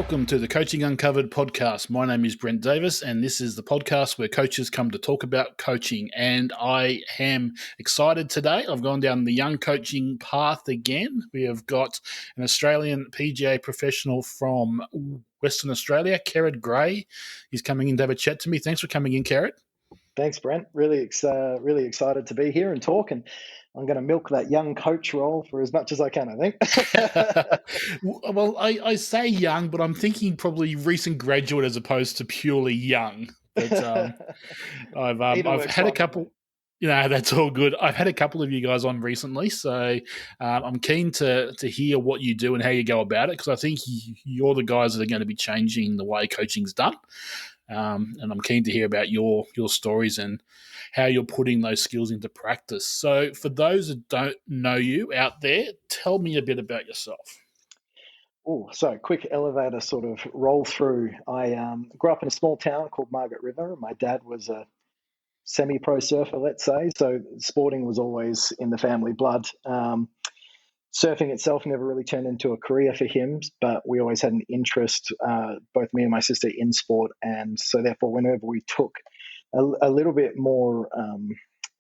Welcome to the Coaching Uncovered podcast. My name is Brent Davis, and this is the podcast where coaches come to talk about coaching. And I am excited today. I've gone down the young coaching path again. We have got an Australian PGA professional from Western Australia, Kerrod Gray. He's coming in to have a chat to me. Thanks for coming in, Kerrod. Thanks, Brent. Really excited to be here and talk. And I'm going to milk that young coach role for as much as I can, I think. Well, I say young, but I'm thinking probably recent graduate as opposed to purely young. But I've had a couple. That's all good. I've had a couple of you guys on recently, so I'm keen to hear what you do and how you go about it, because I think you're the guys that are going to be changing the way coaching's done. And I'm keen to hear about your stories and how you're putting those skills into practice. So for those that don't know you out there, tell me a bit about yourself. So quick elevator sort of roll through. I grew up in a small town called Margaret River. My dad was a semi-pro surfer, let's say, so sporting was always in the family blood. Surfing itself never really turned into a career for him, but we always had an interest, both me and my sister, in sport. And so therefore, whenever we took a little bit more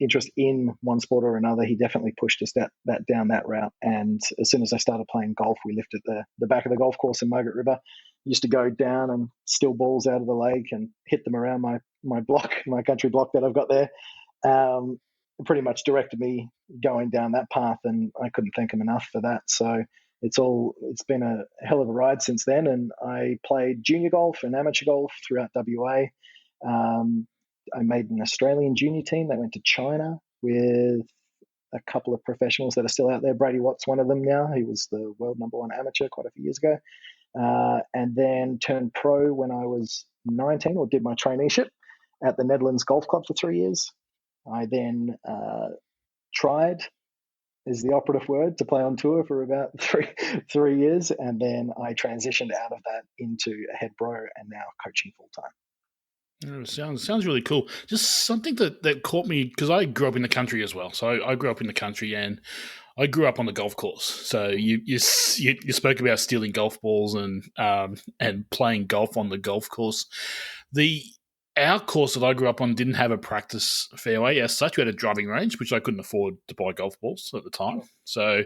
interest in one sport or another, he definitely pushed us that down that route. And as soon as I started playing golf, we lived at the back of the golf course in Margaret River. Used to go down and steal balls out of the lake and hit them around my block, my country block that I've got there. Pretty much directed me going down that path, and I couldn't thank him enough for that. So it's been a hell of a ride since then. And I played junior golf and amateur golf throughout WA. I made an Australian junior team that went to China with a couple of professionals that are still out there. Brady Watt's one of them now. He was the world number one amateur quite a few years ago. And then turned pro when I was 19, or did my traineeship at the Netherlands Golf Club for 3 years. I then tried, is the operative word, to play on tour for about three years. And then I transitioned out of that into a head pro and now coaching full time. Sounds really cool. Just something that caught me, because I grew up in the country as well. So I grew up in the country, and I grew up on the golf course. So you spoke about stealing golf balls and playing golf on the golf course. Our course that I grew up on didn't have a practice fairway as such. We had a driving range, which I couldn't afford to buy golf balls at the time. Sure. So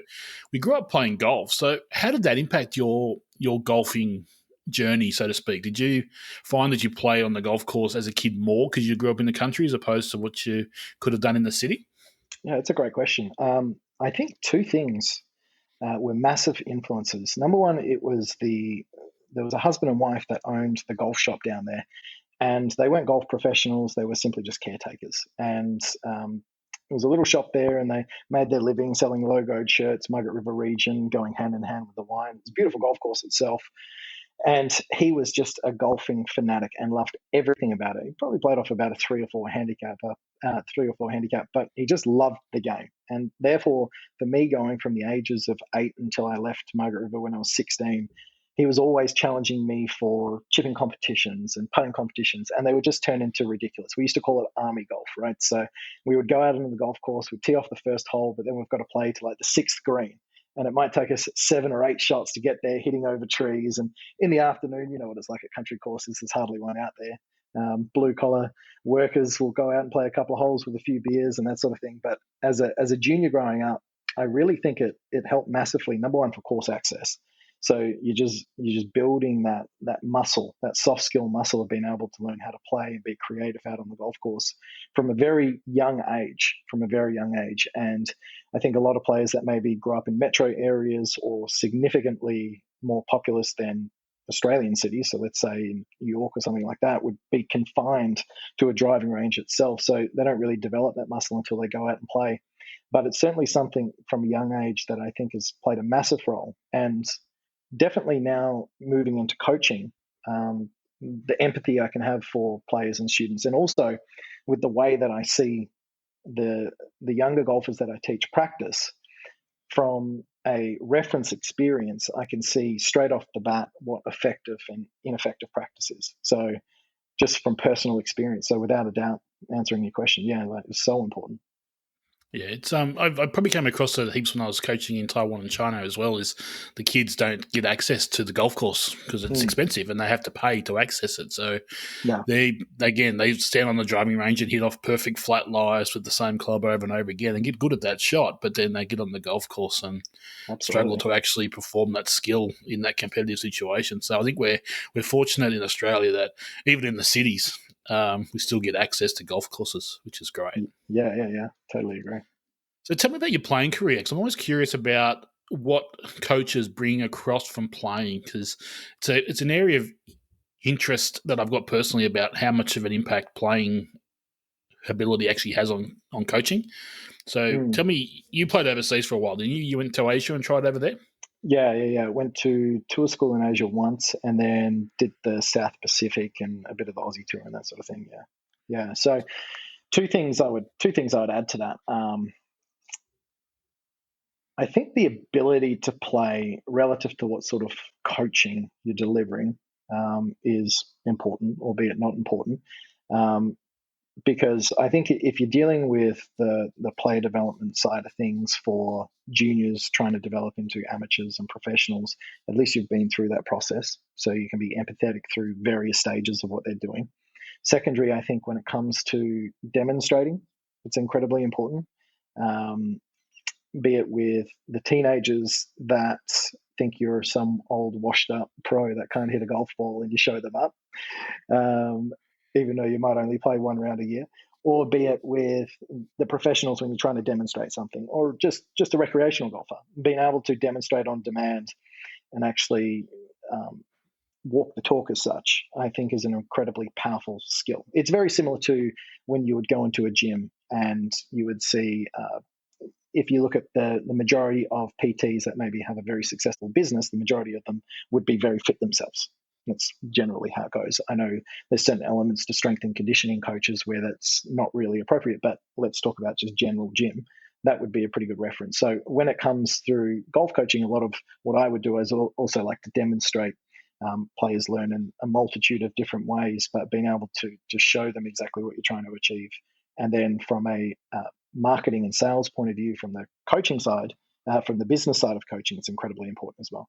we grew up playing golf. So how did that impact your golfing journey, so to speak? Did you find that you play on the golf course as a kid more because you grew up in the country as opposed to what you could have done in the city? Yeah, it's a great question. I think two things were massive influences. Number one, there was a husband and wife that owned the golf shop down there. And they weren't golf professionals. They were simply just caretakers. And it was a little shop there, and they made their living selling logoed shirts, Margaret River region, going hand in hand with the wine. It's a beautiful golf course itself. And he was just a golfing fanatic and loved everything about it. He probably played off about a 3 or 4 handicap, but he just loved the game. And therefore, for me, going from the ages of 8 until I left Margaret River when I was 16, he was always challenging me for chipping competitions and putting competitions, and they would just turn into ridiculous. We used to call it army golf, right? So we would go out into the golf course, we'd tee off the first hole, but then we've got to play to like the 6th green. And it might take us 7 or 8 shots to get there, hitting over trees. And in the afternoon, you know what it's like at country courses, there's hardly one out there. Blue-collar workers will go out and play a couple of holes with a few beers and that sort of thing. But as a junior growing up, I really think it helped massively, number one, for course access. So you're just building that muscle, that soft skill muscle of being able to learn how to play and be creative out on the golf course from a very young age. And I think a lot of players that maybe grew up in metro areas or significantly more populous than Australian cities, so let's say in New York or something like that, would be confined to a driving range itself. So they don't really develop that muscle until they go out and play. But it's certainly something from a young age that I think has played a massive role. And definitely now moving into coaching, the empathy I can have for players and students, and also with the way that I see the younger golfers that I teach practice from a reference experience, I can see straight off the bat what effective and ineffective practice is. So just from personal experience. So without a doubt, answering your question, it's so important. Yeah, it's I probably came across it heaps when I was coaching in Taiwan and China as well. Is the kids don't get access to the golf course because it's Mm, expensive and they have to pay to access it. So yeah, they stand on the driving range and hit off perfect flat lies with the same club over and over again and get good at that shot. But then they get on the golf course and struggle absolutely. to actually perform that skill in that competitive situation. So I think we're fortunate in Australia that even in the cities, we still get access to golf courses, which is great. Yeah, yeah, yeah. Totally agree. So tell me about your playing career, because I'm always curious about what coaches bring across from playing, because it's an area of interest that I've got personally about how much of an impact playing ability actually has on coaching. So Mm. tell me, you played overseas for a while, didn't you? You went to Asia and tried over there? Yeah, yeah, yeah. Went to tour school in Asia once, and then did the South Pacific and a bit of the Aussie tour and that sort of thing. Yeah, yeah. So two things I would add to that. I think the ability to play relative to what sort of coaching you're delivering is important, albeit not important. Um, because I think if you're dealing with the player development side of things for juniors trying to develop into amateurs and professionals, at least you've been through that process, so you can be empathetic through various stages of what they're doing. Secondary, I think when it comes to demonstrating, it's incredibly important. Um, be it with the teenagers that think you're some old washed up pro that can't hit a golf ball and you show them up, um, even though you might only play one round a year, or be it with the professionals when you're trying to demonstrate something, or just a recreational golfer being able to demonstrate on demand and actually um, walk the talk as such, I think is an incredibly powerful skill. It's very similar to when you would go into a gym and you would see if you look at the majority of PTs that maybe have a very successful business, the majority of them would be very fit themselves. That's generally how it goes. I know there's certain elements to strength and conditioning coaches where that's not really appropriate, but let's talk about just general gym. That would be a pretty good reference. So when it comes through golf coaching, a lot of what I would do is also like to demonstrate players learn in a multitude of different ways, but being able to show them exactly what you're trying to achieve. And then from a marketing and sales point of view, from the coaching side, from the business side of coaching, it's incredibly important as well.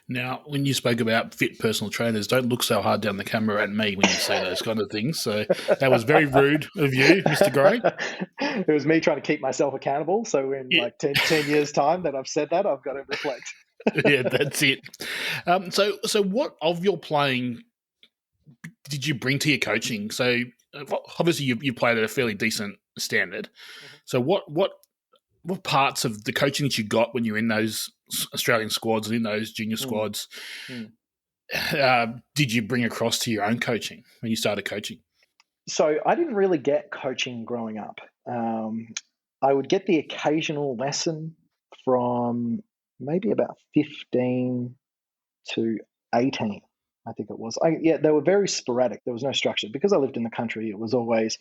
Now, when you spoke about fit personal trainers, don't look so hard down the camera at me when you say those kind of things. So that was very rude of you, Mr. Gray. It was me trying to keep myself accountable. So in Yeah, like 10 years' time that I've said that, I've got to reflect. yeah, that's it. So what of your playing did you bring to your coaching? So obviously you played at a fairly decent standard. So what parts of the coaching that you got when you were in those Australian squads and in those junior Mm, squads mm. did you bring across to your own coaching when you started coaching? So I didn't really get coaching growing up. Um, I would get the occasional lesson from maybe about 15 to 18, I think it was. Yeah, they were very sporadic. There was no structure. Because I lived in the country, it was always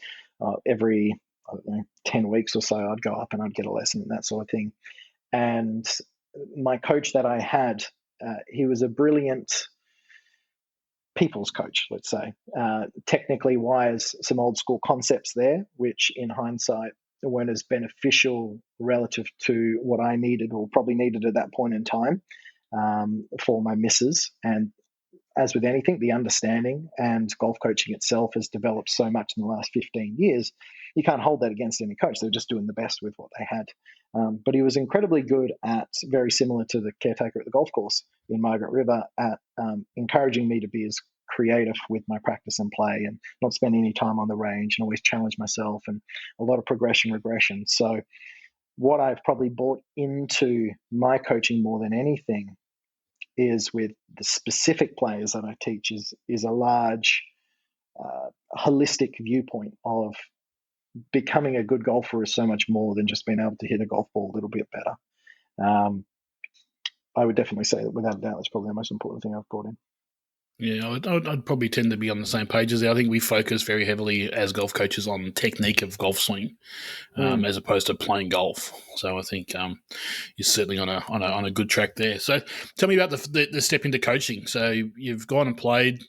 every, I don't know, 10 weeks or so, I'd go up and I'd get a lesson and that sort of thing. And my coach that I had, he was a brilliant people's coach, let's say. Technically wise, some old school concepts there, which in hindsight weren't as beneficial relative to what I needed or probably needed at that point in time for my misses. And as with anything, the understanding and golf coaching itself has developed so much in the last 15 years. You can't hold that against any coach. They're just doing the best with what they had. But he was incredibly good at, very similar to the caretaker at the golf course in Margaret River, at encouraging me to be as creative with my practice and play and not spend any time on the range and always challenge myself and a lot of progression, regression. So, what I've probably brought into my coaching more than anything is with the specific players that I teach is a large holistic viewpoint of becoming a good golfer is so much more than just being able to hit a golf ball a little bit better. Um, I would definitely say that without a doubt, that's probably the most important thing I've brought in. Yeah, I'd probably tend to be on the same page as you. I think we focus very heavily as golf coaches on technique of golf swing, Mm, as opposed to playing golf. So I think you're certainly on a good track there. So tell me about the step into coaching. So you've gone and played.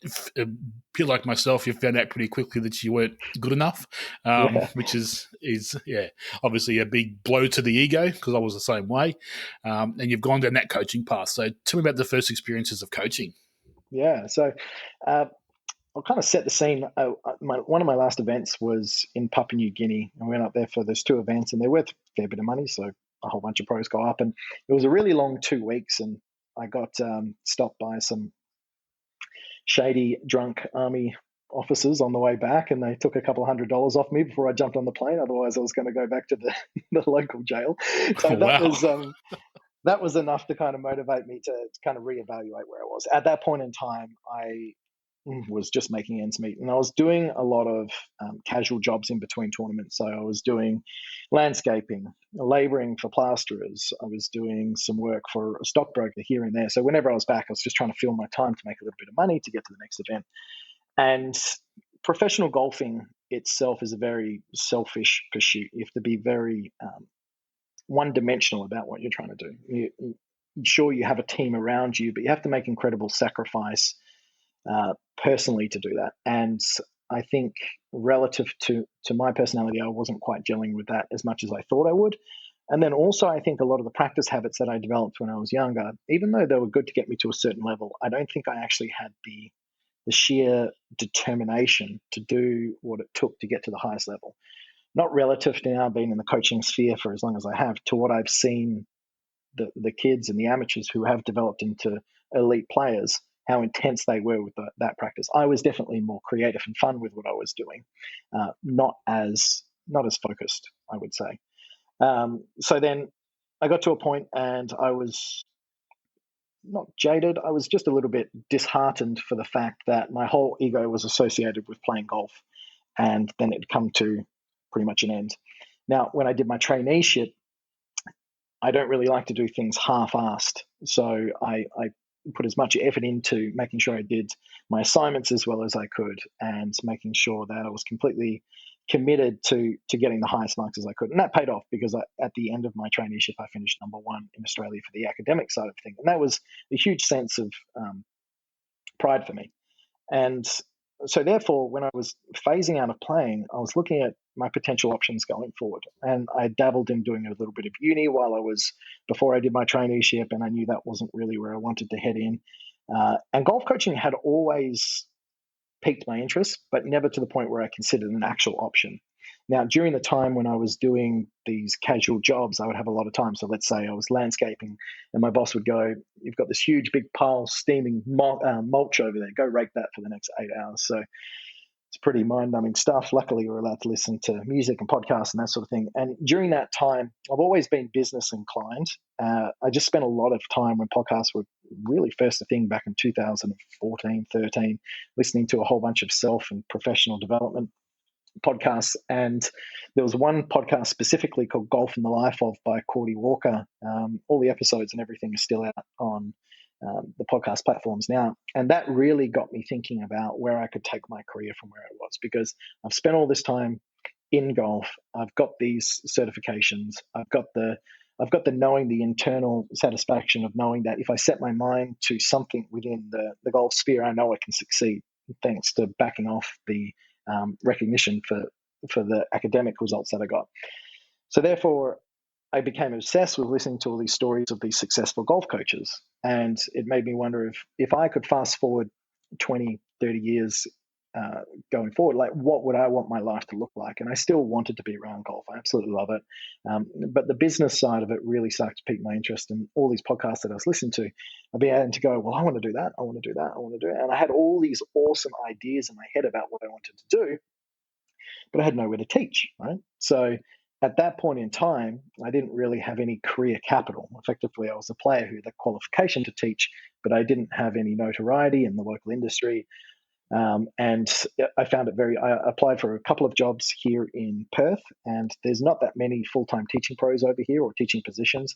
Feel like myself, you found out pretty quickly that you weren't good enough, yeah. which is yeah, obviously a big blow to the ego because I was the same way. And you've gone down that coaching path. So tell me about the first experiences of coaching. Yeah. So uh, I'll kind of set the scene. One of my last events was in Papua New Guinea. I went up there for those two events, and they're worth a fair bit of money. So a whole bunch of pros go up, and it was a really long 2 weeks. And I got stopped by some shady, drunk army officers on the way back, and they took a couple of $100 off me before I jumped on the plane. Otherwise, I was going to go back to the, the local jail. So Wow. that was enough to kind of motivate me to kind of reevaluate where I was. At that point in time, I was just making ends meet, and I was doing a lot of casual jobs in between tournaments. So I was doing landscaping, labouring for plasterers. I was doing some work for a stockbroker here and there. So whenever I was back, I was just trying to fill my time to make a little bit of money to get to the next event. And professional golfing itself is a very selfish pursuit. You have to be very one dimensional about what you're trying to do. Sure, you have a team around you, but you have to make incredible sacrifice personally to do that. And I think relative to my personality, I wasn't quite gelling with that as much as I thought I would. And then also, I think a lot of the practice habits that I developed when I was younger, even though they were good to get me to a certain level, I don't think I actually had the sheer determination to do what it took to get to the highest level. Not relative to now being in the coaching sphere for as long as I have, to what I've seen the kids and the amateurs who have developed into elite players, how intense they were with that practice. I was definitely more creative and fun with what I was doing, not as focused, I would say. So then I got to a point and I was not jaded. I was just a little bit disheartened for the fact that my whole ego was associated with playing golf, and then it'd come to pretty much an end. Now, when I did my traineeship, I don't really like to do things half-assed. So I put as much effort into making sure I did my assignments as well as I could, and making sure that I was completely committed to getting the highest marks as I could. And that paid off because at the end of my traineeship, I finished number one in Australia for the academic side of things. And that was a huge sense of pride for me. And so, therefore, when I was phasing out of playing, I was looking at my potential options going forward. And I dabbled in doing a little bit of uni before I did my traineeship, and I knew that wasn't really where I wanted to head in. And golf coaching had always piqued my interest, but never to the point where I considered an actual option. Now, during the time when I was doing these casual jobs, I would have a lot of time. So let's say I was landscaping and my boss would go, "You've got this huge big pile steaming mulch over there. Go rake that for the next 8 hours." So it's pretty mind-numbing stuff. Luckily, we're allowed to listen to music and podcasts and that sort of thing. And during that time, I've always been business inclined. I just spent a lot of time when podcasts were really first a thing back in 2014, 13, listening to a whole bunch of self and professional development podcasts. And there was one podcast specifically called Golf in the Life of by Cordy Walker. All the episodes and everything are still out on the podcast platforms now. And that really got me thinking about where I could take my career from where I was, because I've spent all this time in golf. I've got these certifications. I've got the knowing, the internal satisfaction of knowing that if I set my mind to something within the golf sphere, I know I can succeed, thanks to backing off the recognition for the academic results that I got. So therefore, I became obsessed with listening to all these stories of these successful golf coaches. And it made me wonder if I could fast forward 20, 30 years uh, going forward, like what would I want my life to look like? And I still wanted to be around golf. I absolutely love it. But the business side of it really started to pique my interest. And all these podcasts that I was listening to, I'd be able to go, well, I want to do that. I want to do that. I want to do it. And I had all these awesome ideas in my head about what I wanted to do, but I had nowhere to teach, right? So at that point in time, I didn't really have any career capital. Effectively, I was a player who had the qualification to teach, but I didn't have any notoriety in the local industry. And I found it I applied for a couple of jobs here in Perth, and there's not that many full-time teaching pros over here or teaching positions.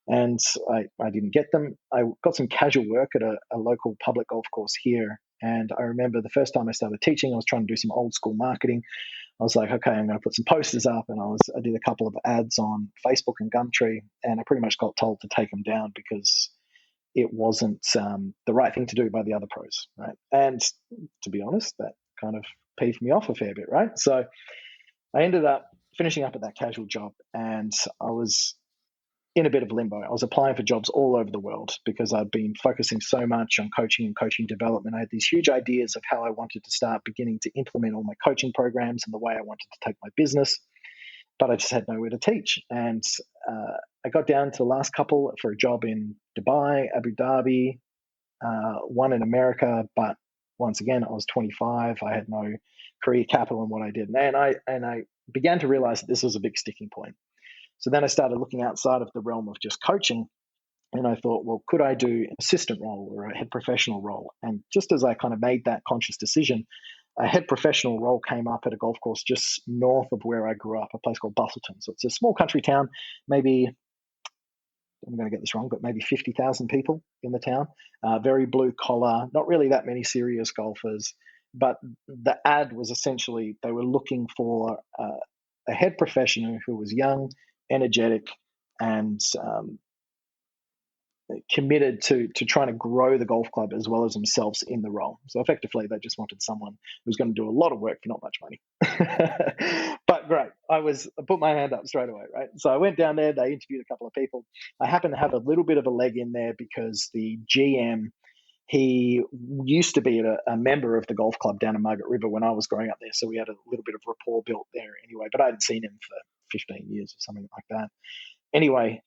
and I didn't get them. I got some casual work at a local public golf course here. And I remember the first time I started teaching, I was trying to do some old school marketing. I was like, okay, I'm going to put some posters up, and I did a couple of ads on Facebook and Gumtree, and I pretty much got told to take them down because it wasn't the right thing to do by the other pros, right? And to be honest, that kind of peeved me off a fair bit, right? So I ended up finishing up at that casual job, and I was in a bit of limbo. I was applying for jobs all over the world because I'd been focusing so much on coaching and coaching development. I had these huge ideas of how I wanted to start beginning to implement all my coaching programs and the way I wanted to take my business, but I just had nowhere to teach. And I got down to the last couple for a job in Dubai, Abu Dhabi, one in America, but once again, I was 25. I had no career capital in what I did, and I began to realize that this was a big sticking point. So then I started looking outside of the realm of just coaching, and I thought, well, could I do an assistant role or a head professional role? And just as I kind of made that conscious decision, a head professional role came up at a golf course just north of where I grew up, a place called Bustleton. So it's a small country town, maybe, I'm going to get this wrong, but maybe 50,000 people in the town. Very blue collar, not really that many serious golfers. But the ad was essentially they were looking for a head professional who was young, energetic, and committed to trying to grow the golf club as well as themselves in the role. So effectively, they just wanted someone who was going to do a lot of work for not much money. But great, I put my hand up straight away, right? So I went down there. They interviewed a couple of people. I happened to have a little bit of a leg in there because the GM, he used to be a member of the golf club down in Margaret River when I was growing up there. So we had a little bit of rapport built there anyway, but I hadn't seen him for 15 years or something like that. Anyway,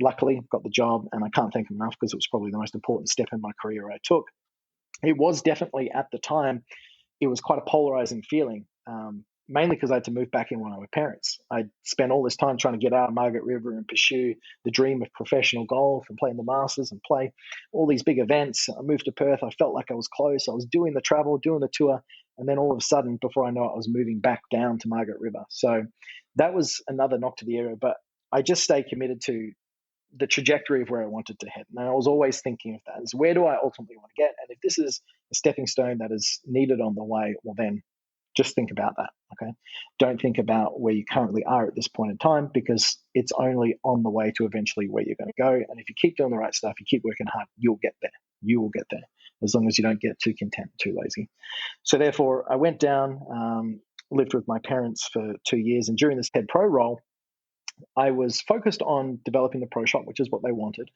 luckily got the job, and I can't thank him enough because it was probably the most important step in my career I took. It was definitely at the time, it was quite a polarizing feeling, mainly because I had to move back in with my parents. I spent all this time trying to get out of Margaret River and pursue the dream of professional golf and playing the Masters and play all these big events. I moved to Perth. I felt like I was close. I was doing the travel, doing the tour. And then all of a sudden, before I know it, I was moving back down to Margaret River. So that was another knock to the area. But I just stayed committed to the trajectory of where I wanted to head. And I was always thinking of that is where do I ultimately want to get? And if this is a stepping stone that is needed on the way, well, then just think about that. Okay. Don't think about where you currently are at this point in time because it's only on the way to eventually where you're going to go. And if you keep doing the right stuff, you keep working hard, you'll get there. You will get there as long as you don't get too content, too lazy. So therefore, I went down, lived with my parents for 2 years. And during this head pro role, I was focused on developing the pro shop, which is what they wanted.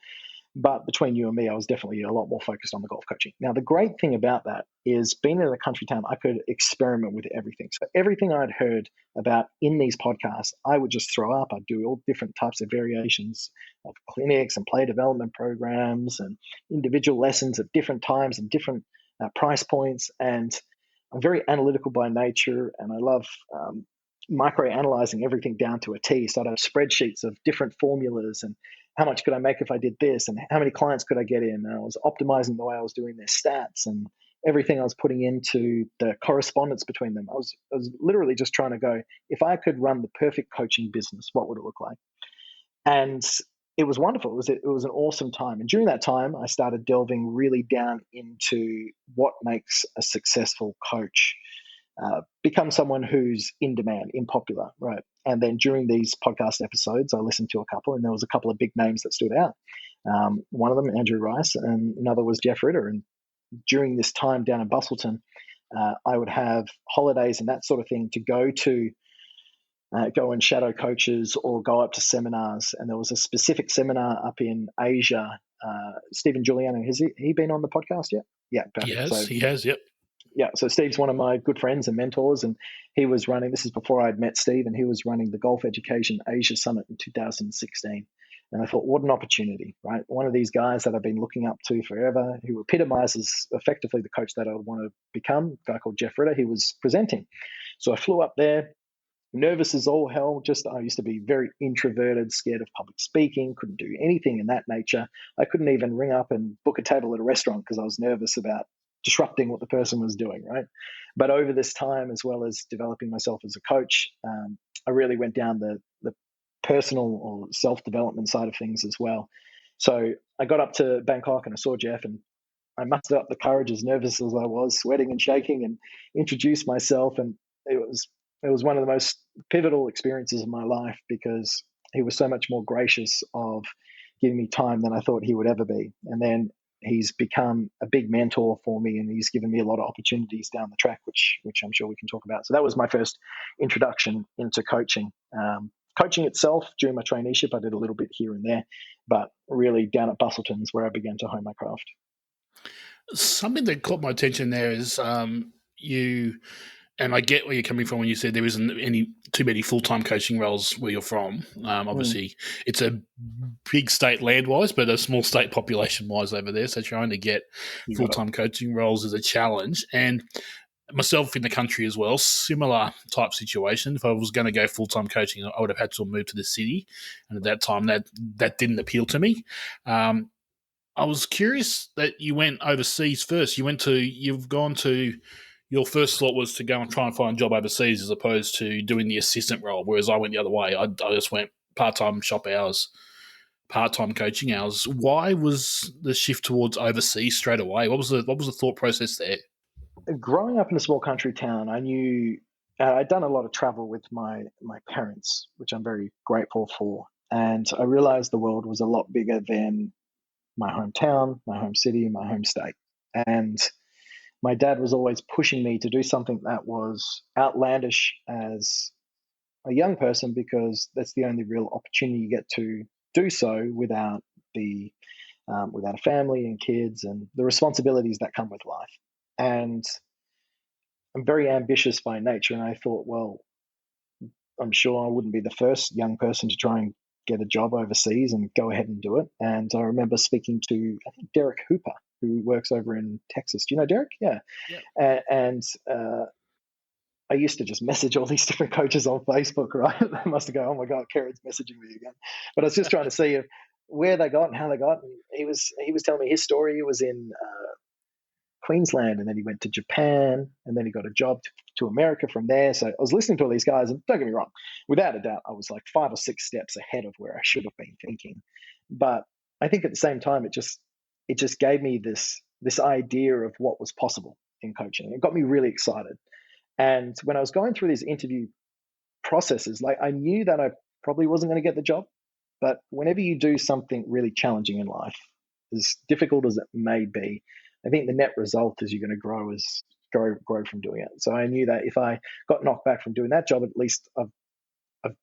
But between you and me, I was definitely a lot more focused on the golf coaching. Now, the great thing about that is being in a country town, I could experiment with everything. So everything I'd heard about in these podcasts, I would just throw up. I'd do all different types of variations of clinics and play development programs and individual lessons at different times and different price points. And I'm very analytical by nature, and I love micro analyzing everything down to a T. So I'd have spreadsheets of different formulas and how much could I make if I did this and how many clients could I get in. And I was optimizing the way I was doing their stats and everything I was putting into the correspondence between them. I was literally just trying to go, if I could run the perfect coaching business, what would it look like? And it was wonderful. It was an awesome time. And during that time, I started delving really down into what makes a successful coach. Become someone who's in demand, in popular, right? And then during these podcast episodes, I listened to a couple, and there was a couple of big names that stood out. One of them, Andrew Rice, and another was Jeff Ritter. And during this time down in Bustleton, I would have holidays and that sort of thing to go to, go and shadow coaches or go up to seminars. And there was a specific seminar up in Asia. Stephen Giuliano, has he been on the podcast yet? Yeah, perfect. Yes, he has. Yep. Yeah, so Steve's one of my good friends and mentors, and he was running, this is before I'd met Steve, and he was running the Golf Education Asia Summit in 2016. And I thought, what an opportunity, right? One of these guys that I've been looking up to forever, who epitomizes effectively the coach that I would want to become, a guy called Jeff Ritter, he was presenting. So I flew up there, nervous as all hell. I used to be very introverted, scared of public speaking, couldn't do anything in that nature. I couldn't even ring up and book a table at a restaurant because I was nervous about disrupting what the person was doing, right? But over this time, as well as developing myself as a coach, I really went down the personal or self-development side of things as well. So I got up to Bangkok and I saw Jeff, and I mustered up the courage, as nervous as I was, sweating and shaking, and introduced myself. And it was one of the most pivotal experiences of my life, because he was so much more gracious of giving me time than I thought he would ever be. And then he's become a big mentor for me, and he's given me a lot of opportunities down the track, which I'm sure we can talk about. So that was my first introduction into coaching. Coaching itself, during my traineeship, I did a little bit here and there, but really down at Bustleton's where I began to hone my craft. Something that caught my attention there is you, and I get where you're coming from when you said there isn't any too many full-time coaching roles where you're from. Obviously, it's a big state land-wise, but a small state population-wise over there. So trying to get full-time coaching roles is a challenge. And myself in the country as well, similar type situation. If I was going to go full-time coaching, I would have had to move to the city. And at that time, that didn't appeal to me. I was curious that you went overseas first. You've gone to, your first thought was to go and try and find a job overseas as opposed to doing the assistant role, whereas I went the other way. I just went part-time shop hours, part-time coaching hours. Why was the shift towards overseas straight away? What was the thought process there? Growing up in a small country town, I knew I'd done a lot of travel with my parents, which I'm very grateful for. And I realized the world was a lot bigger than my hometown, my home city, my home state. And my dad was always pushing me to do something that was outlandish as a young person, because that's the only real opportunity you get to do so without without a family and kids and the responsibilities that come with life. And I'm very ambitious by nature, and I thought, well, I'm sure I wouldn't be the first young person to try and get a job overseas and go ahead and do it. And I remember speaking to, I think, Derek Hooper, who works over in Texas. Do you know Derek? Yeah. And I used to just message all these different coaches on Facebook, right? They must have gone, oh my God, Kerrod's messaging me again. But I was just trying to see where they got and how they got. And he was telling me his story. He was in Queensland, and then he went to Japan, and then he got a job to America from there. So I was listening to all these guys, and don't get me wrong, without a doubt, I was like 5 or 6 steps ahead of where I should have been thinking. But I think at the same time, it just gave me this idea of what was possible in coaching. It got me really excited. And when I was going through these interview processes, like, I knew that I probably wasn't going to get the job. But whenever you do something really challenging in life, as difficult as it may be, I think the net result is you're going to grow from doing it. So I knew that if I got knocked back from doing that job, at least I've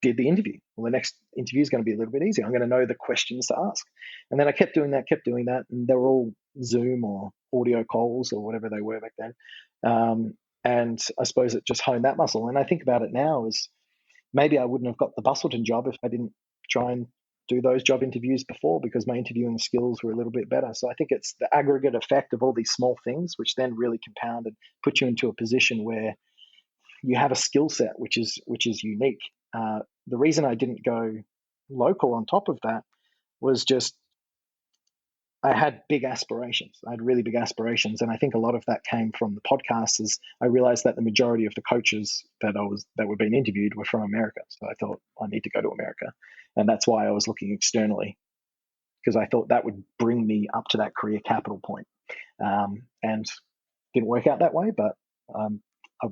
did the interview. Well, the next interview is going to be a little bit easier. I'm going to know the questions to ask. And then I kept doing that, and they were all Zoom or audio calls or whatever they were back then. And I suppose it just honed that muscle. And I think about it now as maybe I wouldn't have got the Bustleton job if I didn't try and do those job interviews before, because my interviewing skills were a little bit better. So I think it's the aggregate effect of all these small things, which then really compound and put you into a position where you have a skill set which is unique. The reason I didn't go local on top of that was just I had big aspirations. I had really big aspirations, and I think a lot of that came from the podcast. As I realized that the majority of the coaches that were being interviewed were from America, so I thought I need to go to America, and that's why I was looking externally, because I thought that would bring me up to that career capital point. And didn't work out that way, but I'm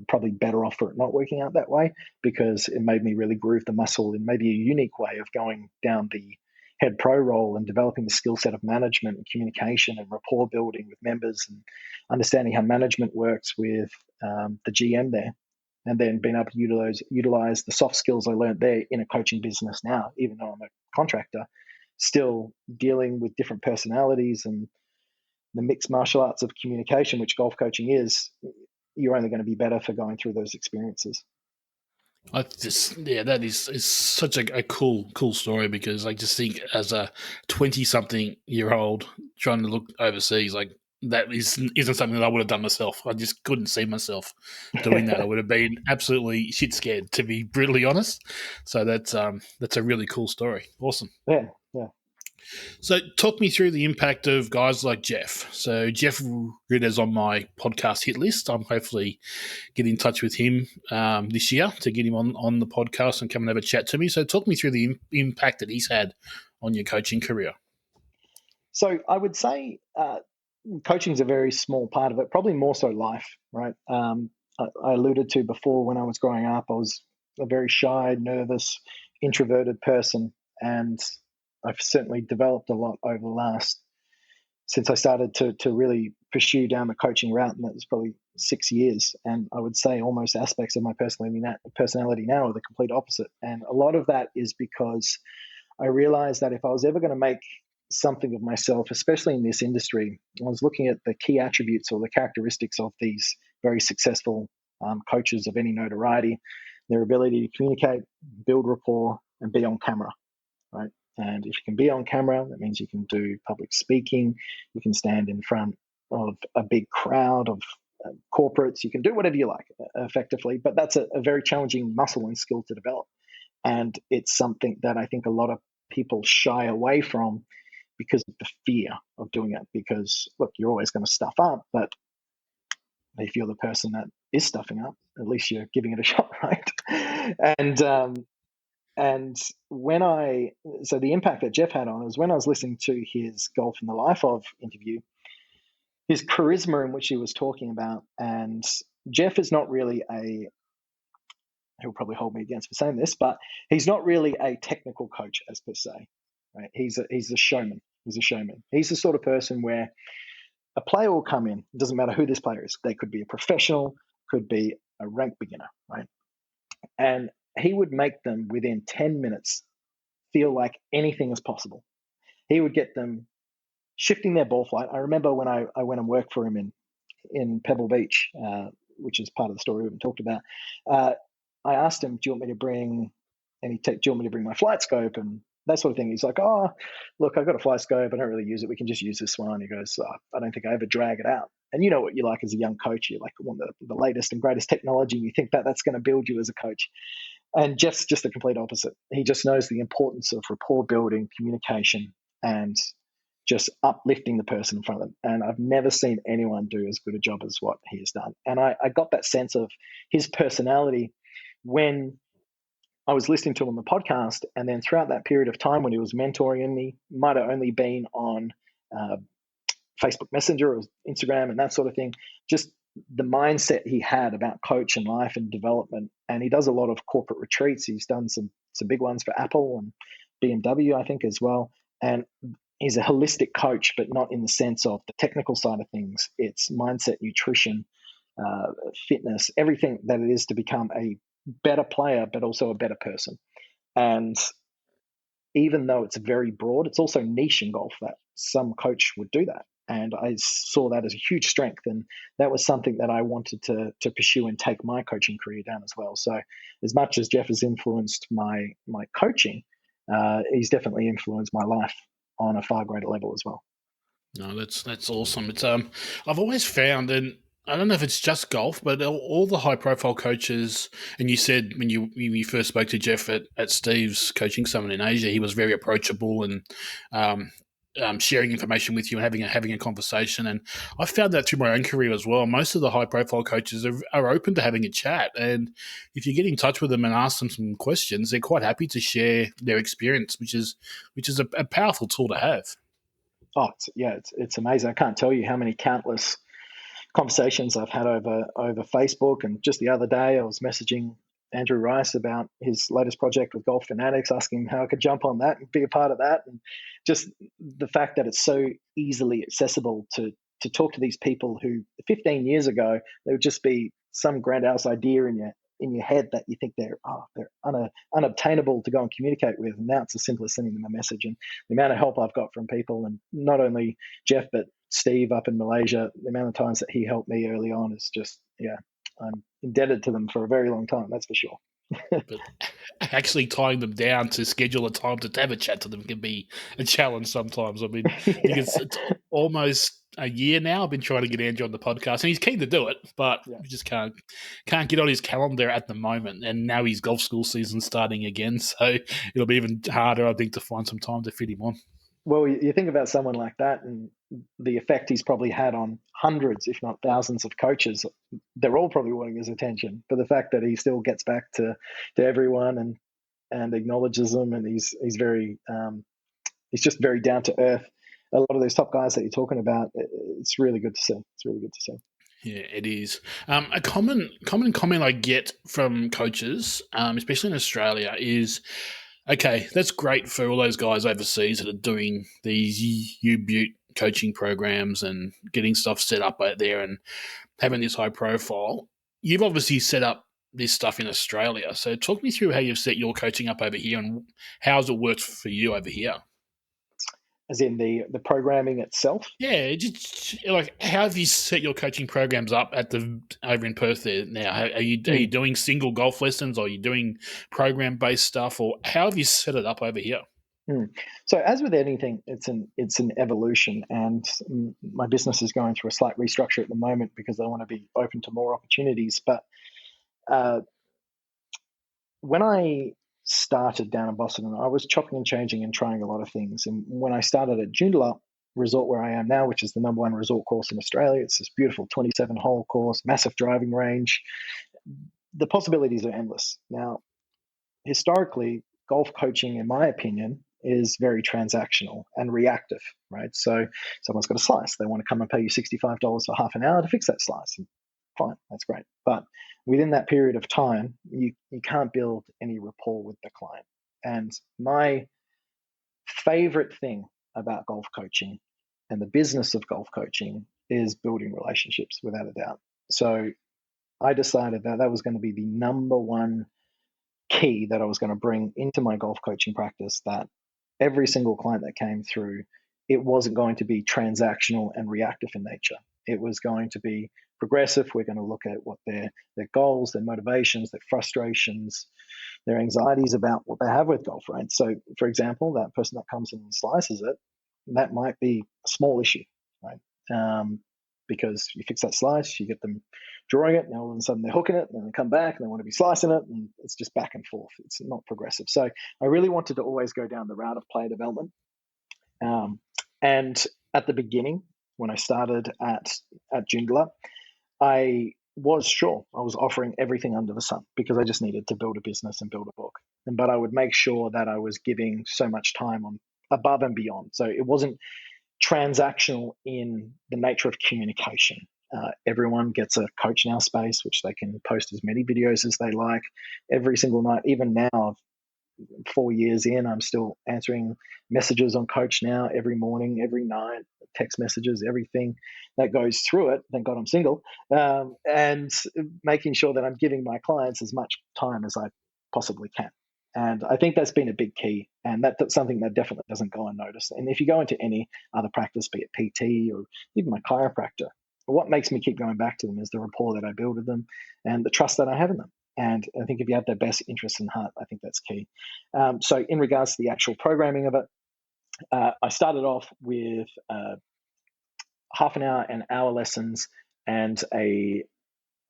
probably better off for it not working out that way, because it made me really groove the muscle in maybe a unique way of going down the head pro role and developing the skill set of management and communication and rapport building with members, and understanding how management works with the GM there, and then being able to utilize the soft skills I learned there in a coaching business now, even though I'm a contractor, still dealing with different personalities and the mixed martial arts of communication, which golf coaching is. You're only going to be better for going through those experiences. That is such a cool story, because I just think as a 20-something-year-old trying to look overseas, like, that isn't something that I would have done myself. I just couldn't see myself doing that. I would have been absolutely shit scared, to be brutally honest. So that's a really cool story. Awesome. Yeah. So, talk me through the impact of guys like Jeff. So, Jeff Ritter's on my podcast hit list. I'm hopefully getting in touch with him this year to get him on the podcast and come and have a chat to me. So, talk me through the impact that he's had on your coaching career. So I would say coaching is a very small part of it, probably more so life, right? I alluded to before when I was growing up, I was a very shy, nervous, introverted person, and I've certainly developed a lot over the last since I started to really pursue down the coaching route, and that was probably 6 years. And I would say almost aspects of my personality now are the complete opposite. And a lot of that is because I realized that if I was ever going to make something of myself, especially in this industry, I was looking at the key attributes or the characteristics of these very successful coaches of any notoriety, their ability to communicate, build rapport, and be on camera, right? And if you can be on camera, that means you can do public speaking, you can stand in front of a big crowd of corporates, you can do whatever you like effectively, but that's a very challenging muscle and skill to develop. And it's something that I think a lot of people shy away from because of the fear of doing it. Because, look, you're always going to stuff up, but if you're the person that is stuffing up, at least you're giving it a shot, right? And when so the impact that Jeff had on was when I was listening to his Golf in the Life of interview, his charisma in which he was talking about. And Jeff is not really he'll probably hold me against for saying this, but he's not really a technical coach as per se, right? He's a showman. He's a showman. He's the sort of person where a player will come in. It doesn't matter who this player is. They could be a professional, could be a rank beginner, right? And he would make them within 10 minutes feel like anything is possible. He would get them shifting their ball flight. I remember when I went and worked for him in Pebble Beach, which is part of the story we haven't talked about. I asked him, "Do you want me to bring do you want me to bring my flight scope and that sort of thing?" He's like, "Oh, look, I've got a flight scope. I don't really use it. We can just use this one." He goes, "I don't think I ever drag it out." And you know what you like as a young coach. You like want the latest and greatest technology. And you think that that's going to build you as a coach. And Jeff's just the complete opposite. He just knows the importance of rapport building, communication, and just uplifting the person in front of them. And I've never seen anyone do as good a job as what he has done. And I got that sense of his personality when I was listening to him on the podcast. And then throughout that period of time when he was mentoring me, might have only been on Facebook Messenger or Instagram and that sort of thing, just the mindset he had about coach and life and development. And he does a lot of corporate retreats. He's done some big ones for Apple and BMW, I think, as well. And he's a holistic coach, but not in the sense of the technical side of things. It's mindset, nutrition, fitness, everything that it is to become a better player, but also a better person. And even though it's very broad, it's also niche in golf that some coach would do that. And I saw that as a huge strength. And that was something that I wanted to pursue and take my coaching career down as well. So as much as Jeff has influenced my coaching, he's definitely influenced my life on a far greater level as well. No, that's awesome. It's I've always found, and I don't know if it's just golf, but all the high profile coaches, and you said when you first spoke to Jeff at Steve's coaching summit in Asia, he was very approachable and sharing information with you and having a conversation. And I found that through my own career as well. Most of the high profile coaches are open to having a chat, and if you get in touch with them and ask them some questions, they're quite happy to share their experience, which is a powerful tool to have. Oh, it's amazing. I can't tell you how many countless conversations I've had over Facebook. And just the other day, I was messaging Andrew Rice about his latest project with Golf Fanatics, asking him how I could jump on that and be a part of that. And just the fact that it's so easily accessible to talk to these people who 15 years ago, there would just be some grandiose idea in your head that you think they're unobtainable to go and communicate with. And now it's as simple as sending them a message. And the amount of help I've got from people, and not only Jeff, but Steve up in Malaysia, the amount of times that he helped me early on is just, I'm indebted to them for a very long time. That's for sure. But actually tying them down to schedule a time to have a chat to them can be a challenge sometimes. I mean, I think it's almost a year now I've been trying to get Andrew on the podcast, and he's keen to do it, but we just can't get on his calendar at the moment. And now his golf school season's starting again, so it'll be even harder, I think, to find some time to fit him on. Well, you think about someone like that and the effect he's probably had on hundreds, if not thousands, of coaches. They're all probably wanting his attention. But the fact that he still gets back to everyone and acknowledges them, and he's just very down to earth. A lot of those top guys that you're talking about, it's really good to see. It's really good to see. Yeah, it is. A common comment I get from coaches, especially in Australia, is okay. That's great for all those guys overseas that are doing these U Butte coaching programs and getting stuff set up out there and having this high profile. You've obviously set up this stuff in Australia. So talk me through how you've set your coaching up over here and how's it worked for you over here. As in the programming itself. Yeah, just like how have you set your coaching programs up at the over in Perth there now? Are you Mm. doing single golf lessons, or are you doing program based stuff, or how have you set it up over here? Mm. So, as with anything, it's an evolution, and my business is going through a slight restructure at the moment because I want to be open to more opportunities. But uh, when I started down in Boston, I was chopping and changing and trying a lot of things. And when I started at Joondalup Resort, where I am now, which is the number one resort course in Australia, it's this beautiful 27-hole course, massive driving range. The possibilities are endless. Now, historically, golf coaching, in my opinion, is very transactional and reactive, right? So someone's got a slice. They want to come and pay you $65 for half an hour to fix that slice. And fine, that's great. But within that period of time, you can't build any rapport with the client. And my favorite thing about golf coaching and the business of golf coaching is building relationships, without a doubt. So I decided that that was going to be the number one key that I was going to bring into my golf coaching practice, that every single client that came through, it wasn't going to be transactional and reactive in nature. It was going to be progressive. We're going to look at what their goals, their motivations, their frustrations, their anxieties about what they have with golf, right? So, for example, that person that comes in and slices it, that might be a small issue, right? Because you fix that slice, you get them drawing it, now all of a sudden they're hooking it, and then they come back and they want to be slicing it, and it's just back and forth. It's not progressive. So I really wanted to always go down the route of player development. And at the beginning, when I started at Joondalup, I was sure I was offering everything under the sun because I just needed to build a business and build a book. But I would make sure that I was giving so much time on above and beyond. So it wasn't transactional in the nature of communication. Everyone gets a coach now space, which they can post as many videos as they like every single night. Even now, 4 years in, I'm still answering messages on Coach Now every morning, every night, text messages, everything that goes through it. Thank God I'm single, and making sure that I'm giving my clients as much time as I possibly can. And I think that's been a big key, and that's something that definitely doesn't go unnoticed. And if you go into any other practice, be it PT or even my chiropractor, what makes me keep going back to them is the rapport that I build with them and the trust that I have in them. And I think if you have their best interests in heart, I think that's key. So, in regards to the actual programming of it, I started off with half an hour and hour lessons and a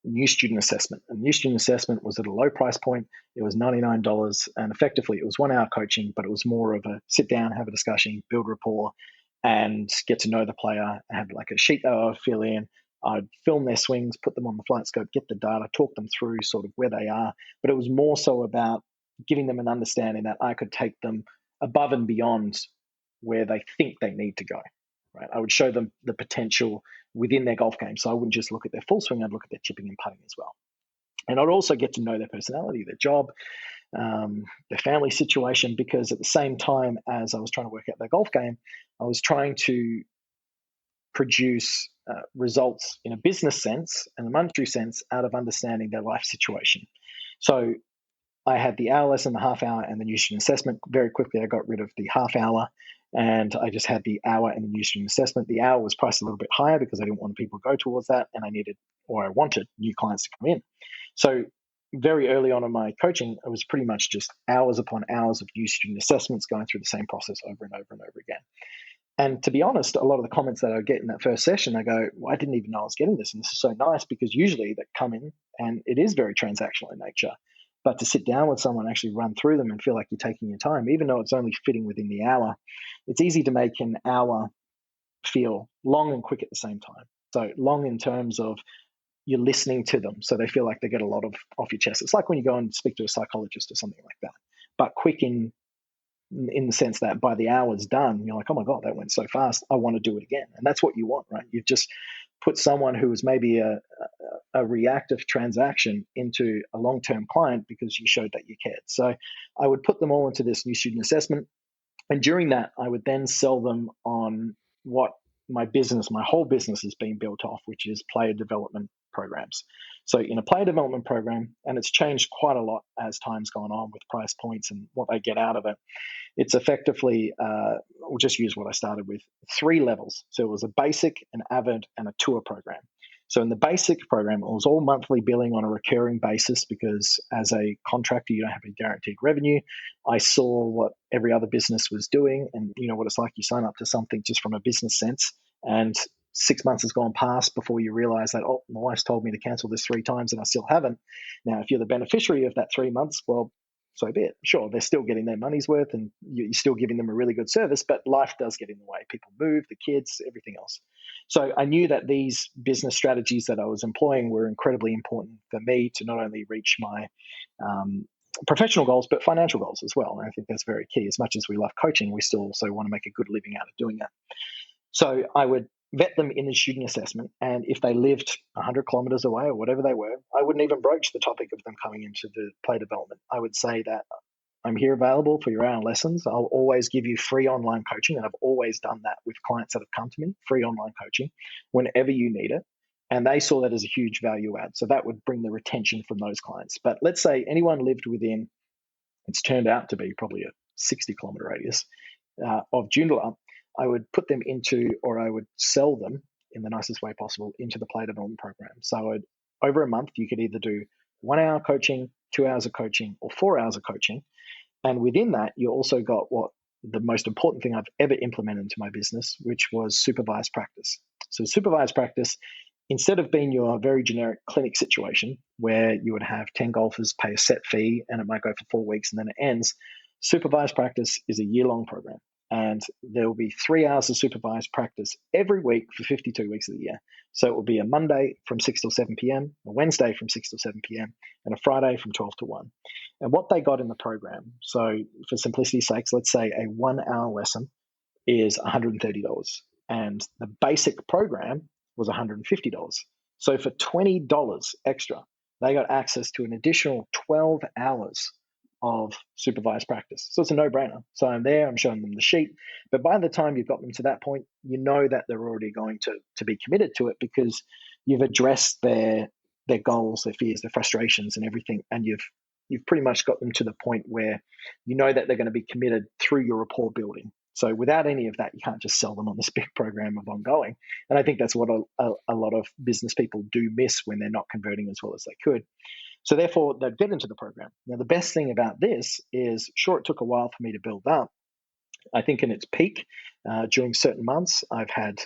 new student assessment. And new student assessment was at a low price point. It was $99. And effectively, it was 1 hour coaching, but it was more of a sit down, have a discussion, build rapport, and get to know the player. I had like a sheet that I would fill in. I'd film their swings, put them on the flight scope, get the data, talk them through sort of where they are. But it was more so about giving them an understanding that I could take them above and beyond where they think they need to go. Right? I would show them the potential within their golf game. So I wouldn't just look at their full swing, I'd look at their chipping and putting as well. And I'd also get to know their personality, their job, their family situation, because at the same time as I was trying to work out their golf game, I was trying to produce results in a business sense and a monetary sense out of understanding their life situation. So I had the hour lesson, the half hour, and the new student assessment. Very quickly, I got rid of the half hour and I just had the hour and the new student assessment. The hour was priced a little bit higher because I didn't want people to go towards that, and I wanted new clients to come in. So very early on in my coaching, it was pretty much just hours upon hours of new student assessments going through the same process over and over and over again. And to be honest, a lot of the comments that I get in that first session, I go, well, I didn't even know I was getting this. And this is so nice because usually they come in and it is very transactional in nature. But to sit down with someone, actually run through them and feel like you're taking your time, even though it's only fitting within the hour, it's easy to make an hour feel long and quick at the same time. So long in terms of you're listening to them, so they feel like they get a lot of off your chest. It's like when you go and speak to a psychologist or something like that, but quick in the sense that by the hour's done, you're like, oh my God, that went so fast. I want to do it again. And that's what you want, right? You've just put someone who was maybe a reactive transaction into a long-term client because you showed that you cared. So I would put them all into this new student assessment. And during that, I would then sell them on what my whole business is being built off, which is player development programs. So in a player development program, and it's changed quite a lot as time's gone on with price points and what they get out of it, it's effectively, we'll just use what I started with, 3 levels. So it was a basic, an avid, and a tour program. So in the basic program, it was all monthly billing on a recurring basis because as a contractor, you don't have a guaranteed revenue. I saw what every other business was doing, and you know what it's like. You sign up to something just from a business sense, and 6 months has gone past before you realize that, oh, my wife's told me to cancel this 3 times and I still haven't. Now, if you're the beneficiary of that 3 months, well, so be it. Sure, they're still getting their money's worth and you're still giving them a really good service, but life does get in the way. People move, the kids, everything else. So I knew that these business strategies that I was employing were incredibly important for me to not only reach my professional goals, but financial goals as well. And I think that's very key. As much as we love coaching, we still also want to make a good living out of doing that. So I would vet them in the student assessment. And if they lived 100 kilometers away or whatever they were, I wouldn't even broach the topic of them coming into the play development. I would say that I'm here available for your hour lessons. I'll always give you free online coaching. And I've always done that with clients that have come to me, free online coaching whenever you need it. And they saw that as a huge value add. So that would bring the retention from those clients. But let's say anyone lived within, it's turned out to be probably a 60-kilometer radius of Joondalup, I would put them into, or I would sell them in the nicest way possible into the play development program. So over a month, you could either do 1 hour coaching, 2 hours of coaching, or 4 hours of coaching. And within that, you also got what the most important thing I've ever implemented into my business, which was supervised practice. So supervised practice, instead of being your very generic clinic situation where you would have 10 golfers pay a set fee and it might go for 4 weeks and then it ends, supervised practice is a year-long program. And there will be 3 hours of supervised practice every week for 52 weeks of the year. So it will be a Monday from 6 till 7 p.m., a Wednesday from 6 till 7 p.m., and a Friday from 12 to 1. And what they got in the program, so for simplicity's sakes, let's say a 1 hour lesson is $130. And the basic program was $150. So for $20 extra, they got access to an additional 12 hours of supervised practice. So it's a no-brainer. So I'm there, I'm showing them the sheet. But by the time you've got them to that point, you know that they're already going to be committed to it because you've addressed their goals, their fears, their frustrations and everything. And you've pretty much got them to the point where you know that they're going to be committed through your rapport building. So without any of that, you can't just sell them on this big program of ongoing. And I think that's what a lot of business people do miss when they're not converting as well as they could. So therefore, they'd get into the program. Now, the best thing about this is, sure, it took a while for me to build up. I think in its peak, during certain months, I've had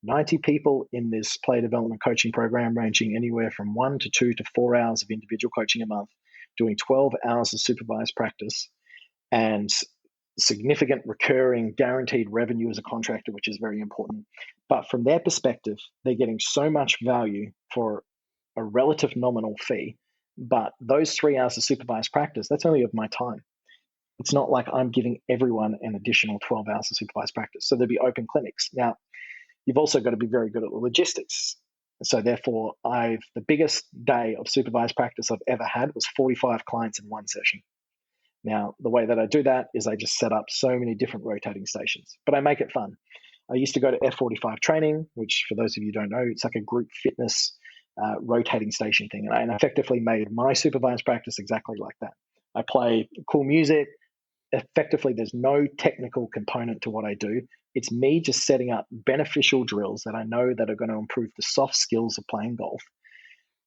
90 people in this player development coaching program, ranging anywhere from 1 to 2 to 4 hours of individual coaching a month, doing 12 hours of supervised practice, and significant recurring guaranteed revenue as a contractor, which is very important. But from their perspective, they're getting so much value for a relative nominal fee. But those 3 hours of supervised practice, that's only of my time. It's not like I'm giving everyone an additional 12 hours of supervised practice. So there'll be open clinics. Now, you've also got to be very good at the logistics. So therefore, the biggest day of supervised practice I've ever had was 45 clients in one session. Now, the way that I do that is I just set up so many different rotating stations, but I make it fun. I used to go to F45 training, which for those of you who don't know, it's like a group fitness rotating station thing. And I effectively made my supervised practice exactly like that. I play cool music. Effectively, there's no technical component to what I do. It's me just setting up beneficial drills that I know that are going to improve the soft skills of playing golf,